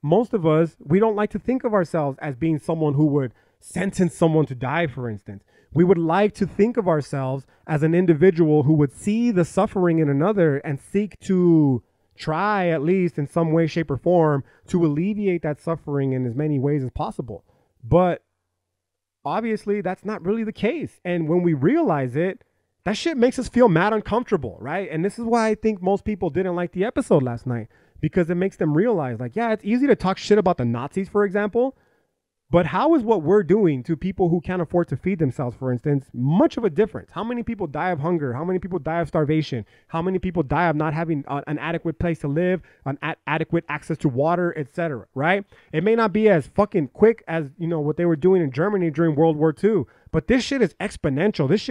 most of us, we don't like to think of ourselves as being someone who would sentence someone to die, for instance. We would like to think of ourselves as an individual who would see the suffering in another and seek to try, at least in some way, shape, or form, to alleviate that suffering in as many ways as possible. But obviously, that's not really the case. And when we realize it, that shit makes us feel mad uncomfortable, right? And this is why I think most people didn't like the episode last night, because it makes them realize, like, yeah, it's easy to talk shit about the Nazis, for example, but how is what we're doing to people who can't afford to feed themselves, for instance, much of a difference? How many people die of hunger? How many people die of starvation? How many people die of not having an adequate place to live, adequate access to water, etc., right? It may not be as fucking quick as, you know, what they were doing in Germany during World War II, but this shit is exponential. This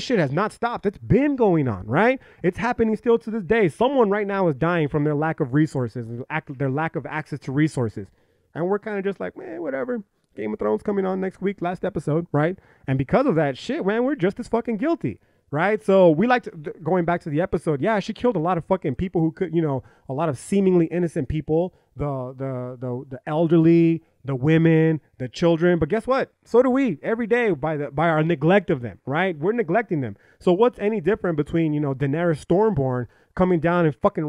shit has not stopped. It's been going on, right? It's happening still to this day. Someone right now is dying from their lack of resources, their lack of access to resources. And we're kind of just like, man, whatever. Game of Thrones coming on next week, last episode, right? And because of that shit, man, we're just as fucking guilty, right? So we like to, going back to the episode, yeah, she killed a lot of fucking people who could, you know, a lot of seemingly innocent people, the elderly, the women, the children. But guess what? So do we every day by our neglect of them, right? We're neglecting them. So what's any different between, you know, Daenerys Stormborn coming down and fucking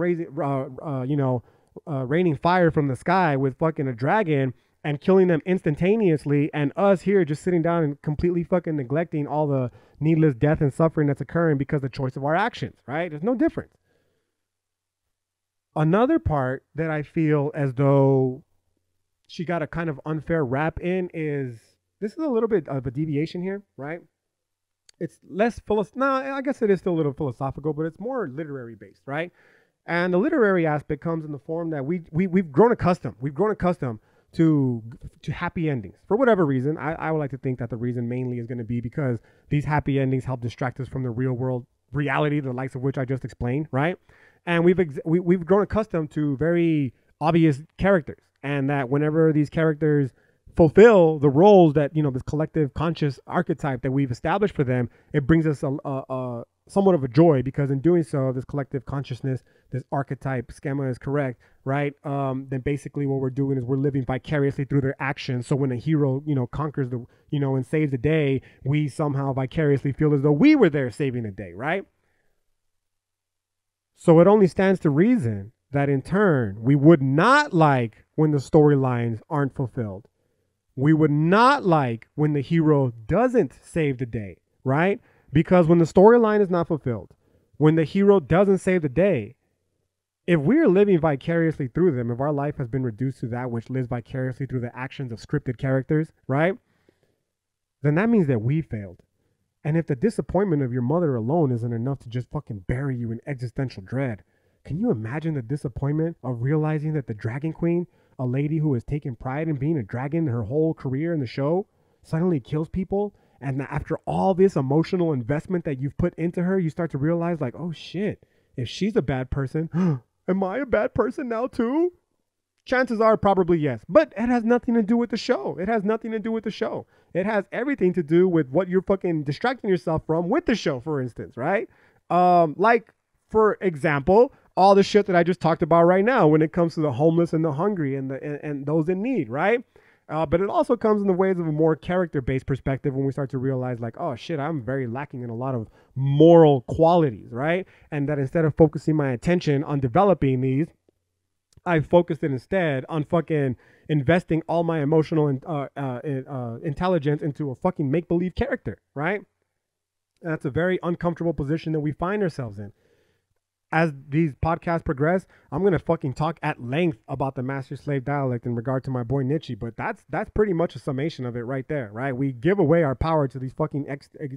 raining fire from the sky with fucking a dragon and killing them instantaneously, and us here just sitting down and completely fucking neglecting all the needless death and suffering that's occurring because of the choice of our actions, right? There's no difference. Another part that I feel as though she got a kind of unfair rap in is, this is a little bit of a deviation here, right? It's less I guess it is still a little philosophical, but it's more literary based, right? And the literary aspect comes in the form that we've grown accustomed. We've grown accustomed to happy endings for whatever reason. I would like to think that the reason mainly is going to be because these happy endings help distract us from the real world reality, the likes of which I just explained, right? And we've grown accustomed to very obvious characters, and that whenever these characters fulfill the roles that, you know, this collective conscious archetype that we've established for them, it brings us a somewhat of a joy, because in doing so, this collective consciousness, this archetype schema is correct, right? Then basically what we're doing is we're living vicariously through their actions. So when a hero, you know, conquers the, you know, and saves the day, we somehow vicariously feel as though we were there saving the day, right? So it only stands to reason that in turn, we would not like when the storylines aren't fulfilled. We would not like when the hero doesn't save the day, right? Because when the storyline is not fulfilled, when the hero doesn't save the day, if we're living vicariously through them, if our life has been reduced to that which lives vicariously through the actions of scripted characters, right? Then that means that we failed. And if the disappointment of your mother alone isn't enough to just fucking bury you in existential dread, can you imagine the disappointment of realizing that the Dragon Queen, a lady who has taken pride in being a dragon her whole career in the show, suddenly kills people? And after all this emotional investment that you've put into her, you start to realize, like, oh shit, if she's a bad person, am I a bad person now too? Chances are probably yes, but it has nothing to do with the show. It has nothing to do with the show. It has everything to do with what you're fucking distracting yourself from with the show, for instance, right? Like, for example, all the shit that I just talked about right now when it comes to the homeless and the hungry and those in need, right? But it also comes in the ways of a more character-based perspective when we start to realize, like, oh shit, I'm very lacking in a lot of moral qualities, right? And that instead of focusing my attention on developing these, I focused it instead on fucking investing all my emotional intelligence into a fucking make-believe character, right? And that's a very uncomfortable position that we find ourselves in. As these podcasts progress, I'm gonna fucking talk at length about the master-slave dialect in regard to my boy Nietzsche, but that's pretty much a summation of it right there, right? We give away our power to these fucking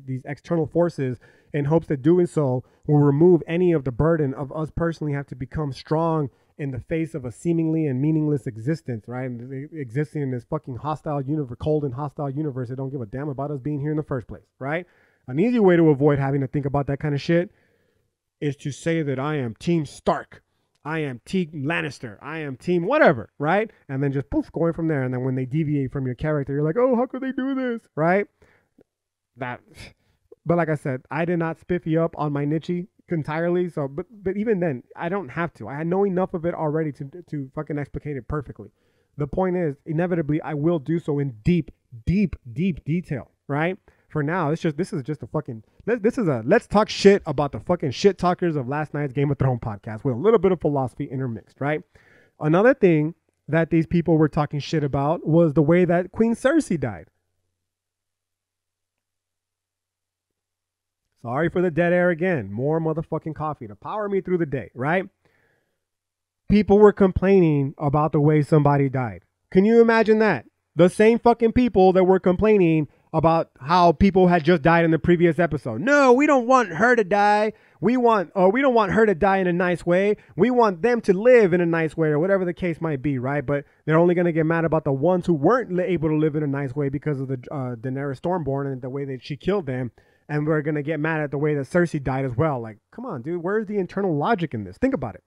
these external forces in hopes that doing so will remove any of the burden of us personally have to become strong in the face of a seemingly and meaningless existence, right? And existing in this fucking hostile universe, cold and hostile universe that don't give a damn about us being here in the first place, right? An easy way to avoid having to think about that kind of shit is to say that I am Team Stark, I am Team Lannister, I am Team whatever, right? And then just poof, going from there. And then when they deviate from your character, you're like, oh, how could they do this, right? But like I said, I did not spiffy up on my Nietzsche entirely. So, but even then, I don't have to. I know enough of it already to fucking explicate it perfectly. The point is, inevitably, I will do so in deep detail, right? For now, this is just a fucking, let's talk shit about the fucking shit talkers of last night's Game of Thrones podcast with a little bit of philosophy intermixed, right? Another thing that these people were talking shit about was the way that Queen Cersei died. Sorry for the dead air again. More motherfucking coffee to power me through the day, right? People were complaining about the way somebody died. Can you imagine that? The same fucking people that were complaining about how people had just died in the previous episode. No, we don't want her to die. We don't want her to die in a nice way. We want them to live in a nice way, or whatever the case might be, right? But they're only going to get mad about the ones who weren't able to live in a nice way because of the Daenerys Stormborn and the way that she killed them. And we're going to get mad at the way that Cersei died as well. Like, come on, dude, where's the internal logic in this? Think about it.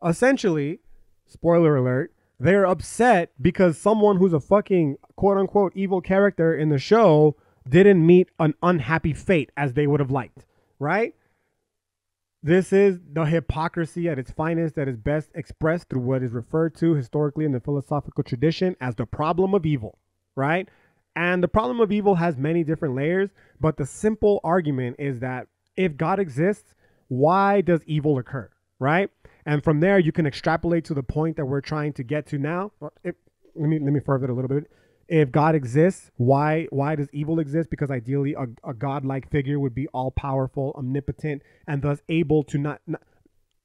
Essentially, spoiler alert, they're upset because someone who's a fucking quote-unquote evil character in the show didn't meet an unhappy fate as they would have liked, right? This is the hypocrisy at its finest that is best expressed through what is referred to historically in the philosophical tradition as the problem of evil, right? And the problem of evil has many different layers, but the simple argument is that if God exists, why does evil occur, right? And from there, you can extrapolate to the point that we're trying to get to now. Let me further it a little bit. If God exists, why does evil exist? Because ideally, a God-like figure would be all-powerful, omnipotent, and thus able to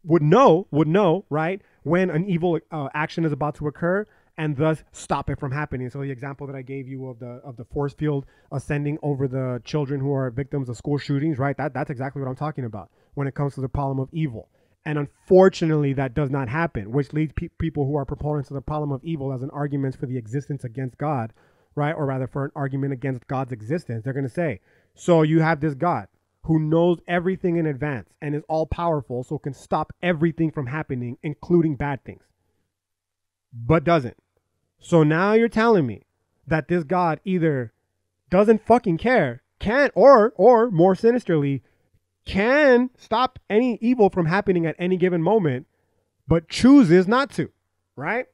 would know, right, when an evil action is about to occur, and thus stop it from happening. So the example that I gave you of the force field ascending over the children who are victims of school shootings, right? That's exactly what I'm talking about when it comes to the problem of evil. And unfortunately, that does not happen, which leads people who are proponents of the problem of evil as an argument for the existence against God, right? Or rather for an argument against God's existence. They're going to say, so you have this God who knows everything in advance and is all powerful, so can stop everything from happening, including bad things, but doesn't. So now you're telling me that this God either doesn't fucking care, can't, or more sinisterly, can stop any evil from happening at any given moment, but chooses not to, right?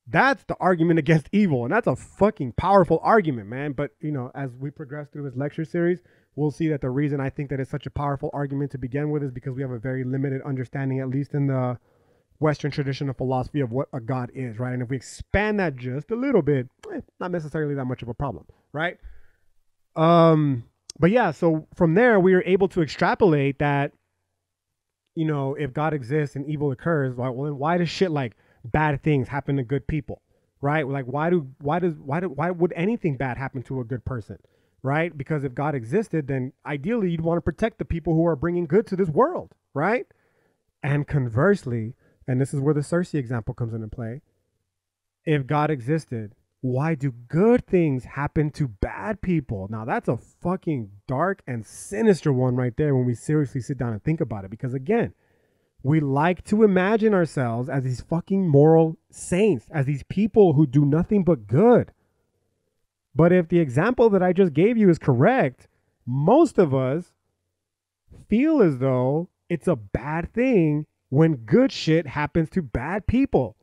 That's the argument against evil, and that's a fucking powerful argument, man. But, you know, as we progress through this lecture series, we'll see that the reason I think that it's such a powerful argument to begin with is because we have a very limited understanding, at least in the Western tradition of philosophy, of what a God is, right? And if we expand that just a little bit, not necessarily that much of a problem, right? But yeah, so from there, we are able to extrapolate that, you know, if God exists and evil occurs, well, then why does shit like bad things happen to good people, right? Like, why would anything bad happen to a good person, right? Because if God existed, then ideally you'd want to protect the people who are bringing good to this world, right? And conversely, and this is where the Cersei example comes into play, if God existed, why do good things happen to bad people? Now, that's a fucking dark and sinister one right there when we seriously sit down and think about it. Because again, We like to imagine ourselves as these fucking moral saints, as these people who do nothing but good. But if the example that I just gave you is correct, most of us feel as though it's a bad thing when good shit happens to bad people.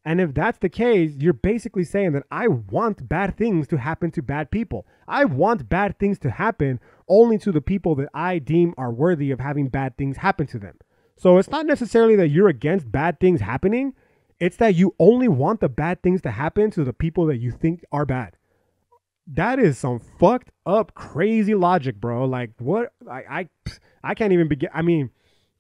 And if that's the case, you're basically saying that I want bad things to happen to bad people. I want bad things to happen only to the people that I deem are worthy of having bad things happen to them. So it's not necessarily that you're against bad things happening. It's that you only want the bad things to happen to the people that you think are bad. That is some fucked up, crazy logic, bro. Like what? I can't even begin. I mean,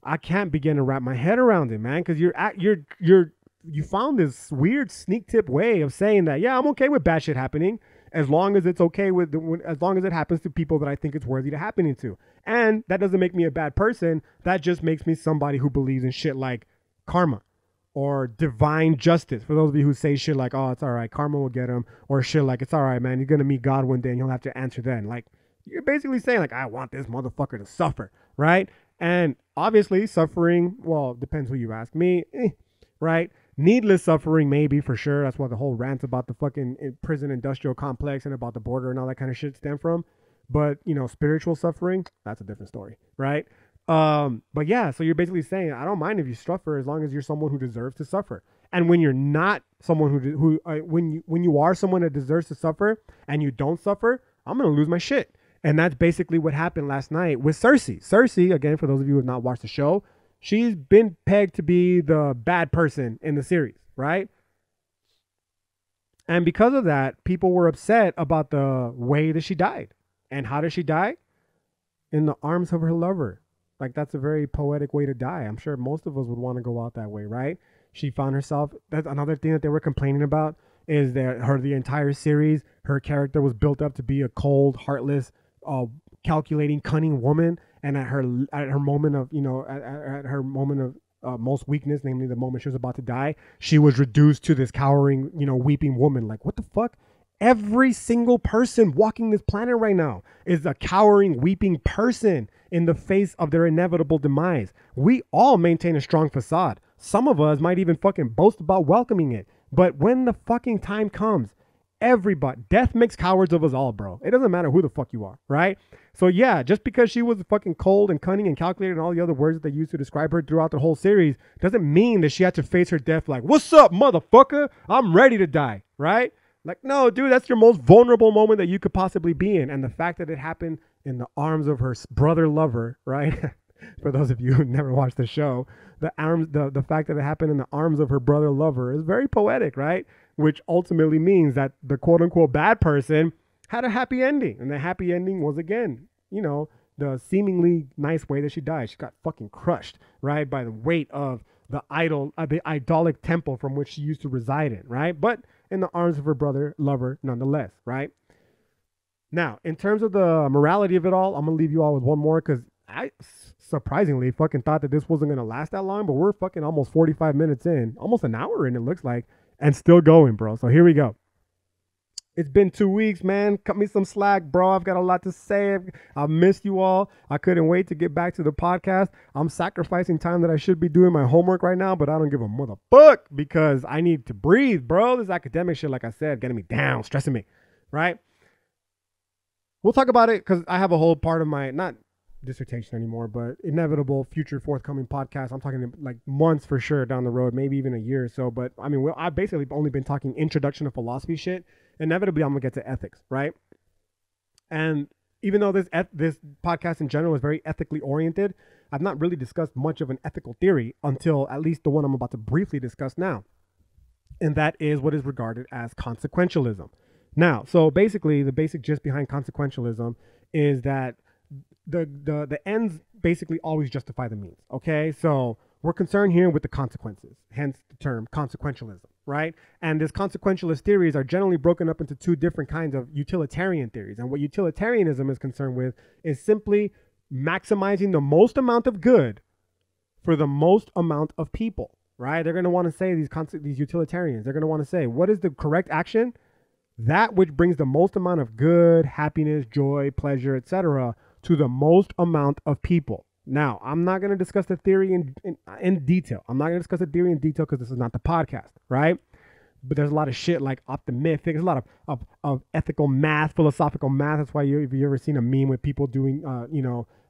I can't begin to wrap my head around it, man. Because you found this weird sneak tip way of saying that, yeah, I'm okay with bad shit happening as long as it's okay with as long as it happens to people that I think it's worthy to happening to. And that doesn't make me a bad person. That just makes me somebody who believes in shit like karma or divine justice. For those of you who say shit like, oh, it's all right, karma will get him, or shit like, it's all right, man, you're going to meet God one day and you'll have to answer then. Like, you're basically saying, like, I want this motherfucker to suffer, right? And obviously, suffering, well, depends who you ask me, right? Needless suffering, maybe, for sure. That's what the whole rant about the fucking prison industrial complex and about the border and all that kind of shit stem from. But, you know, spiritual suffering, that's a different story, right? But yeah, so you're basically saying, I don't mind if you suffer as long as you're someone who deserves to suffer. And when you're not someone when you are someone that deserves to suffer and you don't suffer, I'm going to lose my shit. And that's basically what happened last night with Cersei. Cersei, again, for those of you who have not watched the show, she's been pegged to be the bad person in the series, right? And because of that, people were upset about the way that she died. And how did she die? In the arms of her lover. Like, that's a very poetic way to die. I'm sure most of us would want to go out that way, right? She found herself, that's another thing that they were complaining about, is that the entire series, her character was built up to be a cold, heartless, calculating, cunning woman. And at her moment of, at her moment of most weakness, namely the moment she was about to die, she was reduced to this cowering, weeping woman. Like, what the fuck? Every single person walking this planet right now is a cowering, weeping person in the face of their inevitable demise. We all maintain a strong facade. Some of us might even fucking boast about welcoming it. But when the fucking time comes, everybody, death makes cowards of us all, bro. It doesn't matter who the fuck you are, right? So yeah, just because she was fucking cold and cunning and calculated and all the other words that they used to describe her throughout the whole series doesn't mean that she had to face her death like, what's up, motherfucker? I'm ready to die, right? Like, no, dude, that's your most vulnerable moment that you could possibly be in. And the fact that it happened in the arms of her brother lover, right? For those of you who never watched the show, the fact that it happened in the arms of her brother lover is very poetic, right? Which ultimately means that the quote unquote bad person had a happy ending. And the happy ending was, again, the seemingly nice way that she died. She got fucking crushed, right? By the weight of the idolic temple from which she used to reside in, right? But in the arms of her brother lover nonetheless, right? Now, in terms of the morality of it all, I'm going to leave you all with one more because I surprisingly fucking thought that this wasn't going to last that long, but we're fucking almost 45 minutes in, almost an hour in, it looks like, and still going, bro. So here we go. It's been 2 weeks, man. Cut me some slack, bro. I've got a lot to say. I've missed you all. I couldn't wait to get back to the podcast. I'm sacrificing time that I should be doing my homework right now, but I don't give a motherfuck because I need to breathe, bro. This academic shit, like I said, getting me down, stressing me, right? We'll talk about it because I have a whole part of my, not dissertation anymore, but inevitable future forthcoming podcast. I'm talking like months for sure down the road, maybe even a year or so. But I mean, I've basically only been talking introduction to philosophy shit. Inevitably, I'm gonna get to ethics, right? And even though this podcast in general is very ethically oriented, I've not really discussed much of an ethical theory until at least the one I'm about to briefly discuss now. And that is what is regarded as consequentialism. Now, so basically, the basic gist behind consequentialism is that the ends basically always justify the means. Okay, so we're concerned here with the consequences, hence the term consequentialism, right? And these consequentialist theories are generally broken up into two different kinds of utilitarian theories. And what utilitarianism is concerned with is simply maximizing the most amount of good for the most amount of people, right? They're going to want to say these utilitarians, they're going to want to say, what is the correct action? That which brings the most amount of good, happiness, joy, pleasure, etc., to the most amount of people, Now, I'm not going to discuss the theory in detail. I'm not going to discuss the theory in detail because this is not the podcast, right? But there's a lot of shit like optimistic. There's a lot of ethical math, philosophical math. That's why if you ever seen a meme with people doing,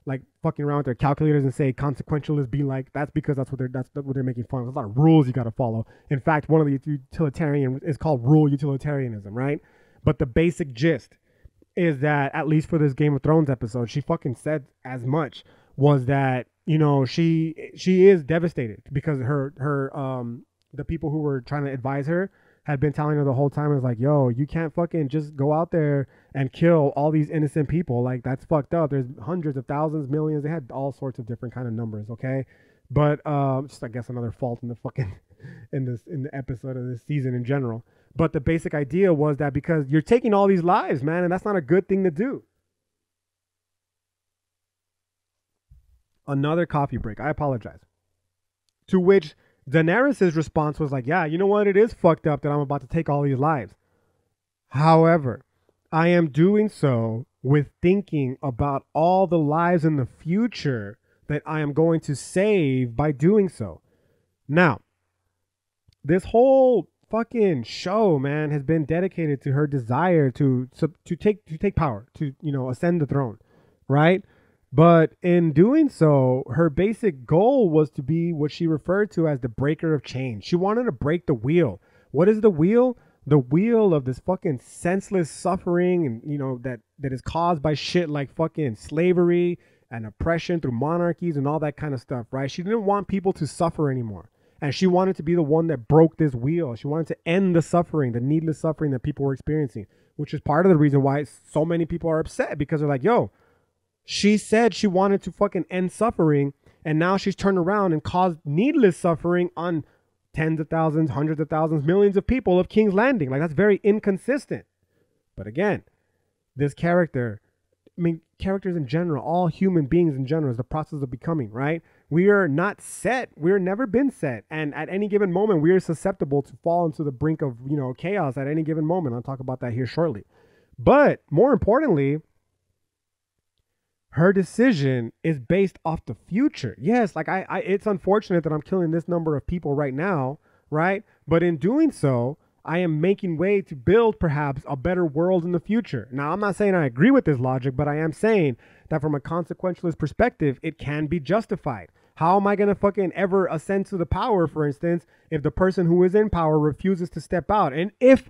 like fucking around with their calculators and say consequentialists be like, that's because that's what they're making fun of. There's a lot of rules you got to follow. In fact, one of the utilitarian is called rule utilitarianism, right? But the basic gist is that, at least for this Game of Thrones episode, she fucking said as much, was that, she is devastated because her the people who were trying to advise her had been telling her the whole time, is like, yo, you can't fucking just go out there and kill all these innocent people. Like, that's fucked up. There's hundreds of thousands, millions. They had all sorts of different kind of numbers, okay? But just, I guess, another fault in the fucking in the episode of this season in general. But the basic idea was that because you're taking all these lives, man, and that's not a good thing to do. Another coffee break. I apologize. To which Daenerys' response was like, yeah, you know what? It is fucked up that I'm about to take all these lives. However, I am doing so with thinking about all the lives in the future that I am going to save by doing so. Now, this whole fucking show, man, has been dedicated to her desire to take power, to, ascend the throne, right? But in doing so, her basic goal was to be what she referred to as the breaker of change. She wanted to break the wheel. What is the wheel? The wheel of this fucking senseless suffering, and that is caused by shit like fucking slavery and oppression through monarchies and all that kind of stuff, right? She didn't want people to suffer anymore. And she wanted to be the one that broke this wheel. She wanted to end the suffering, the needless suffering that people were experiencing, which is part of the reason why so many people are upset, because they're like, yo, she said she wanted to fucking end suffering, and now she's turned around and caused needless suffering on tens of thousands, hundreds of thousands, millions of people of King's Landing. Like, that's very inconsistent. But again, this character, characters in general, all human beings in general, is the process of becoming, right? We are not set. We're never been set. And at any given moment, we are susceptible to fall into the brink of, chaos at any given moment. I'll talk about that here shortly. But more importantly, her decision is based off the future. Yes, like it's unfortunate that I'm killing this number of people right now, right? But in doing so, I am making way to build perhaps a better world in the future. Now, I'm not saying I agree with this logic, but I am saying that from a consequentialist perspective, it can be justified. How am I going to fucking ever ascend to the power, for instance, if the person who is in power refuses to step out? And if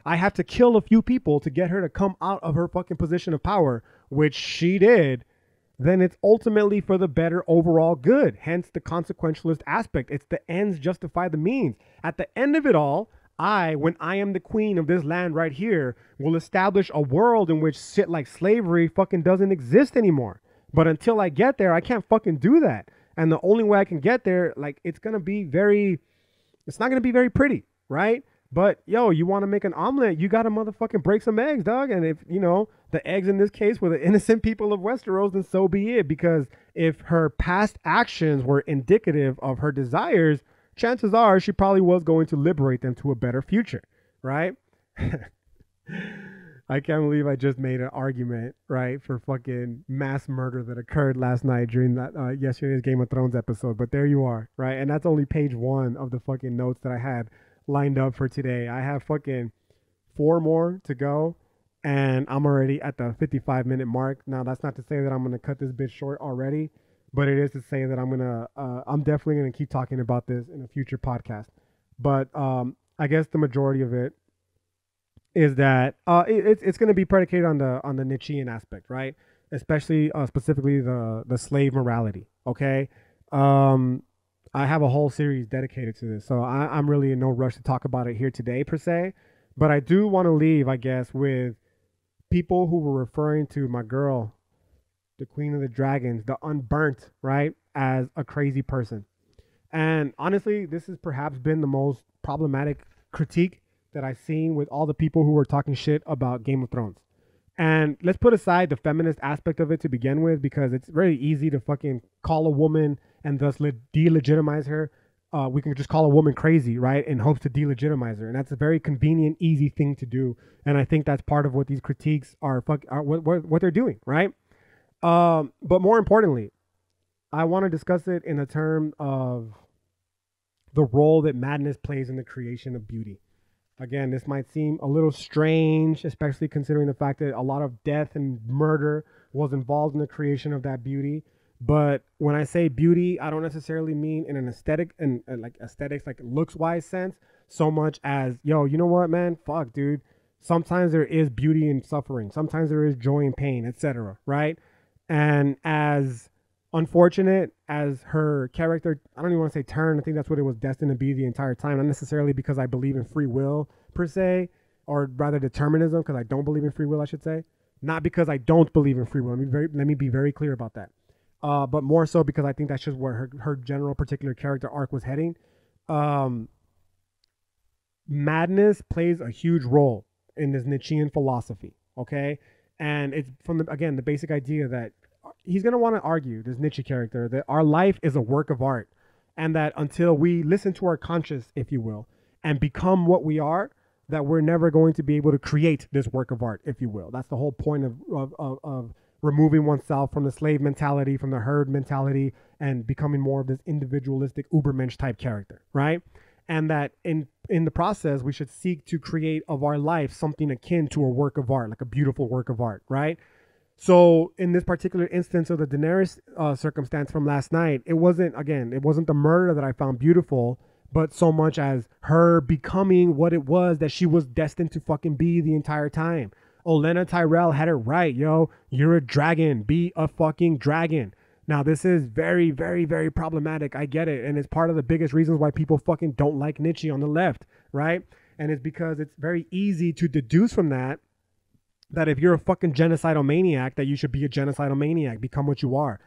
I have to kill a few people to get her to come out of her fucking position of power, which she did, then it's ultimately for the better overall good. Hence the consequentialist aspect. It's the ends justify the means. At the end of it all, when I am the queen of this land right here, will establish a world in which shit like slavery fucking doesn't exist anymore. But until I get there, I can't fucking do that. And the only way I can get there, like, it's not going to be very pretty, right? But, yo, you want to make an omelet, you got to motherfucking break some eggs, dog. And if, the eggs in this case were the innocent people of Westeros, then so be it. Because if her past actions were indicative of her desires, chances are she probably was going to liberate them to a better future, right? I can't believe I just made an argument, right, for fucking mass murder that occurred last night during that yesterday's Game of Thrones episode. But there you are, right? And that's only page 1 of the fucking notes that I had lined up for today. I have fucking 4 more to go, and I'm already at the 55-minute mark. Now, that's not to say that I'm going to cut this bit short already, but it is to say that I'm definitely going to keep talking about this in a future podcast. But I guess the majority of it is that it's going to be predicated on the Nietzschean aspect, right? Especially specifically the slave morality. Okay, I have a whole series dedicated to this, so I'm really in no rush to talk about it here today per se. But I do want to leave, I guess, with people who were referring to my girl, the Queen of the Dragons, the Unburnt, right, as a crazy person. And honestly, this has perhaps been the most problematic critique that I've seen with all the people who were talking shit about Game of Thrones. And let's put aside the feminist aspect of it to begin with, because it's very easy to fucking call a woman and thus delegitimize her. We can just call a woman crazy, right, in hopes to delegitimize her. And that's a very convenient, easy thing to do. And I think that's part of what these critiques are what they're doing, right? But more importantly, I want to discuss it in a term of the role that madness plays in the creation of beauty. Again, this might seem a little strange, especially considering the fact that a lot of death and murder was involved in the creation of that beauty. But when I say beauty, I don't necessarily mean in an aesthetic and like aesthetics, like looks wise sense, so much as, yo, you know what, man? Fuck, dude. Sometimes there is beauty in suffering. Sometimes there is joy in pain, etc. Right? And as unfortunate as her character, I don't even want to say turn. I think that's what it was destined to be the entire time. Not necessarily because I believe in free will per se, or rather determinism, because I don't believe in free will, I should say. Not because I don't believe in free will. Let me be very clear about that. But more so because I think that's just where her general particular character arc was heading. Um, Madness plays a huge role in this Nietzschean philosophy. Okay, and it's from the basic idea that he's going to want to argue, this Nietzsche character, that our life is a work of art, and that until we listen to our conscience, if you will, and become what we are, that we're never going to be able to create this work of art, if you will. That's the whole point of removing oneself from the slave mentality, from the herd mentality, and becoming more of this individualistic Ubermensch type character, right? And that in the process, we should seek to create of our life something akin to a work of art, like a beautiful work of art, right? So in this particular instance of the Daenerys circumstance from last night, it wasn't the murder that I found beautiful, but so much as her becoming what it was that she was destined to fucking be the entire time. Olenna Tyrell had it right, yo. You're a dragon. Be a fucking dragon. Now, this is very, very, very problematic. I get it. And it's part of the biggest reasons why people fucking don't like Nietzsche on the left, right? And it's because it's very easy to deduce from that if you're a fucking genocidal maniac, that you should be a genocidal maniac, become what you are.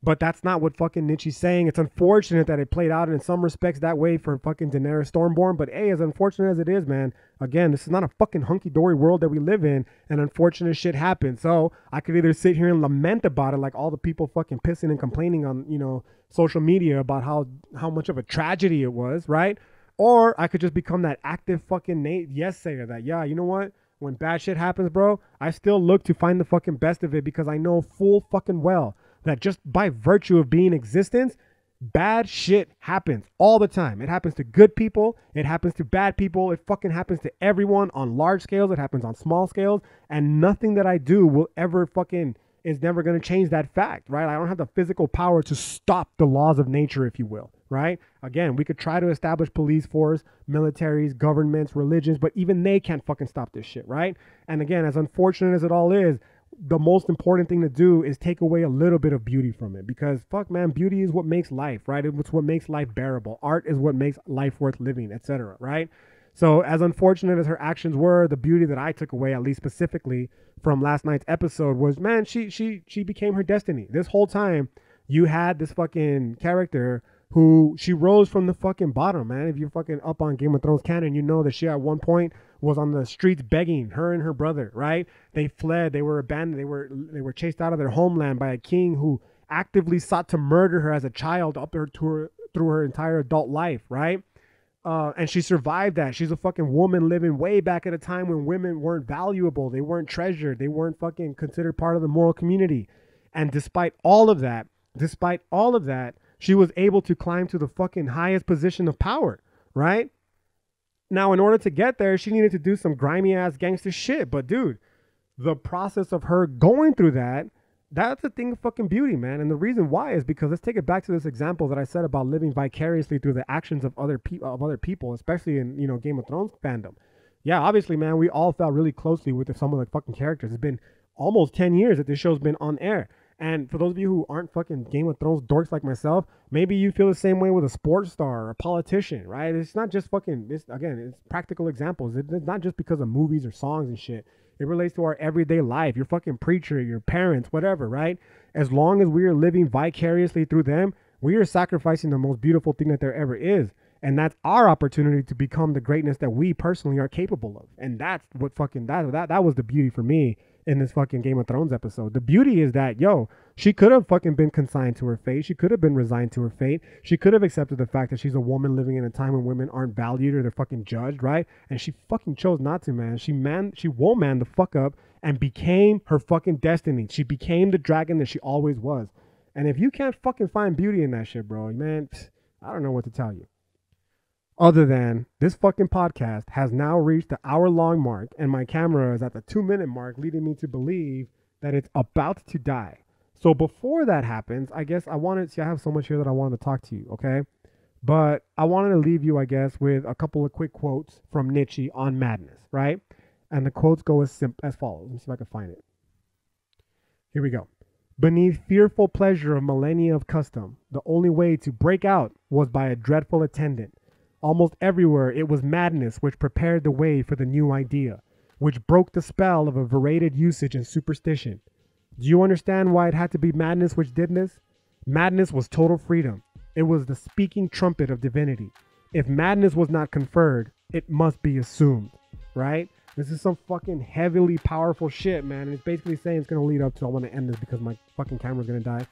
But that's not what fucking Nietzsche's saying. It's unfortunate that it played out in some respects that way for fucking Daenerys Stormborn. But hey, as unfortunate as it is, man, again, this is not a fucking hunky-dory world that we live in, and unfortunate shit happens. So I could either sit here and lament about it, like all the people fucking pissing and complaining on, social media about how much of a tragedy it was, right? Or I could just become that active fucking yes sayer that, yeah, you know what? When bad shit happens, bro, I still look to find the fucking best of it, because I know full fucking well that just by virtue of being in existence, bad shit happens all the time. It happens to good people. It happens to bad people. It fucking happens to everyone on large scales. It happens on small scales. And nothing that I do will ever fucking is never going to change that fact, right? I don't have the physical power to stop the laws of nature, if you will, right? Again, we could try to establish police force, militaries, governments, religions, but even they can't fucking stop this shit, right? And again, as unfortunate as it all is, the most important thing to do is take away a little bit of beauty from it, because fuck, man, beauty is what makes life, right? It's what makes life bearable. Art is what makes life worth living, etc., right? So as unfortunate as her actions were, the beauty that I took away, at least specifically from last night's episode, was, man, she became her destiny. This whole time you had this fucking character who she rose from the fucking bottom, man. If you're fucking up on Game of Thrones canon, you know that she at one point was on the streets begging, her and her brother, right? They fled, they were abandoned, they were chased out of their homeland by a king who actively sought to murder her as a child up her through her entire adult life, right? And she survived that. She's a fucking woman living way back at a time when women weren't valuable, they weren't treasured, they weren't fucking considered part of the moral community. And despite all of that, she was able to climb to the fucking highest position of power, right? Now, in order to get there, she needed to do some grimy ass gangster shit. But dude, the process of her going through that's a thing of fucking beauty, man. And the reason why is because, let's take it back to this example that I said about living vicariously through the actions of other people, especially in, Game of Thrones fandom. Yeah, obviously, man, we all felt really closely with some of the fucking characters. It's been almost 10 years that this show's been on air. And for those of you who aren't fucking Game of Thrones dorks like myself, maybe you feel the same way with a sports star or a politician, right? It's not just fucking, it's practical examples. It's not just because of movies or songs and shit. It relates to our everyday life, your fucking preacher, your parents, whatever, right? As long as we are living vicariously through them, we are sacrificing the most beautiful thing that there ever is. And that's our opportunity to become the greatness that we personally are capable of. And that's what fucking, that was the beauty for me in this fucking Game of Thrones episode. The beauty is that, yo, she could have fucking been consigned to her fate. She could have been resigned to her fate. She could have accepted the fact that she's a woman living in a time when women aren't valued or they're fucking judged, right? And she fucking chose not to, man. She won't man the fuck up and became her fucking destiny. She became the dragon that she always was. And if you can't fucking find beauty in that shit, bro, man, I don't know what to tell you. Other than this fucking podcast has now reached the hour-long mark, and my camera is at the 2-minute mark, leading me to believe that it's about to die. So before that happens, I guess I have so much here that I wanted to talk to you, okay? But I wanted to leave you, I guess, with a couple of quick quotes from Nietzsche on madness, right? And the quotes go as follows. Let me see if I can find it. Here we go. Beneath fearful pleasure of millennia of custom, the only way to break out was by a dreadful attendant. Almost everywhere it was madness which prepared the way for the new idea, which broke the spell of a verated usage and superstition. Do you understand why it had to be madness which did this? Madness was total freedom. It was the speaking trumpet of divinity. If madness was not conferred, it must be assumed, right? This is some fucking heavily powerful shit, man. And it's basically saying it's going to lead up to, I want to end this because my fucking camera's going to die,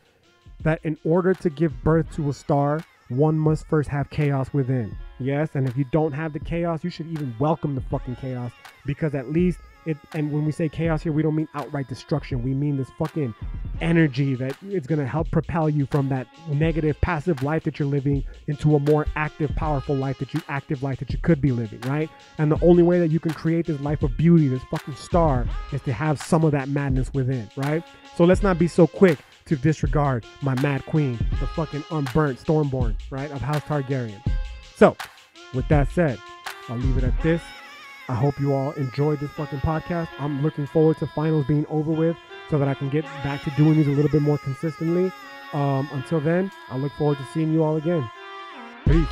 that in order to give birth to a star, one must first have chaos within. Yes, and if you don't have the chaos, you should even welcome the fucking chaos, because at least it, and when we say chaos here, we don't mean outright destruction. We mean this fucking energy that it's going to help propel you from that negative, passive life that you're living into a more active, powerful life that you could be living, right? And the only way that you can create this life of beauty, this fucking star, is to have some of that madness within, right? So let's not be so quick to disregard my mad queen, the fucking unburnt Stormborn, right, of House Targaryen. So, with that said, I'll leave it at this. I hope you all enjoyed this fucking podcast. I'm looking forward to finals being over with so that I can get back to doing these a little bit more consistently. Until then, I look forward to seeing you all again. Peace.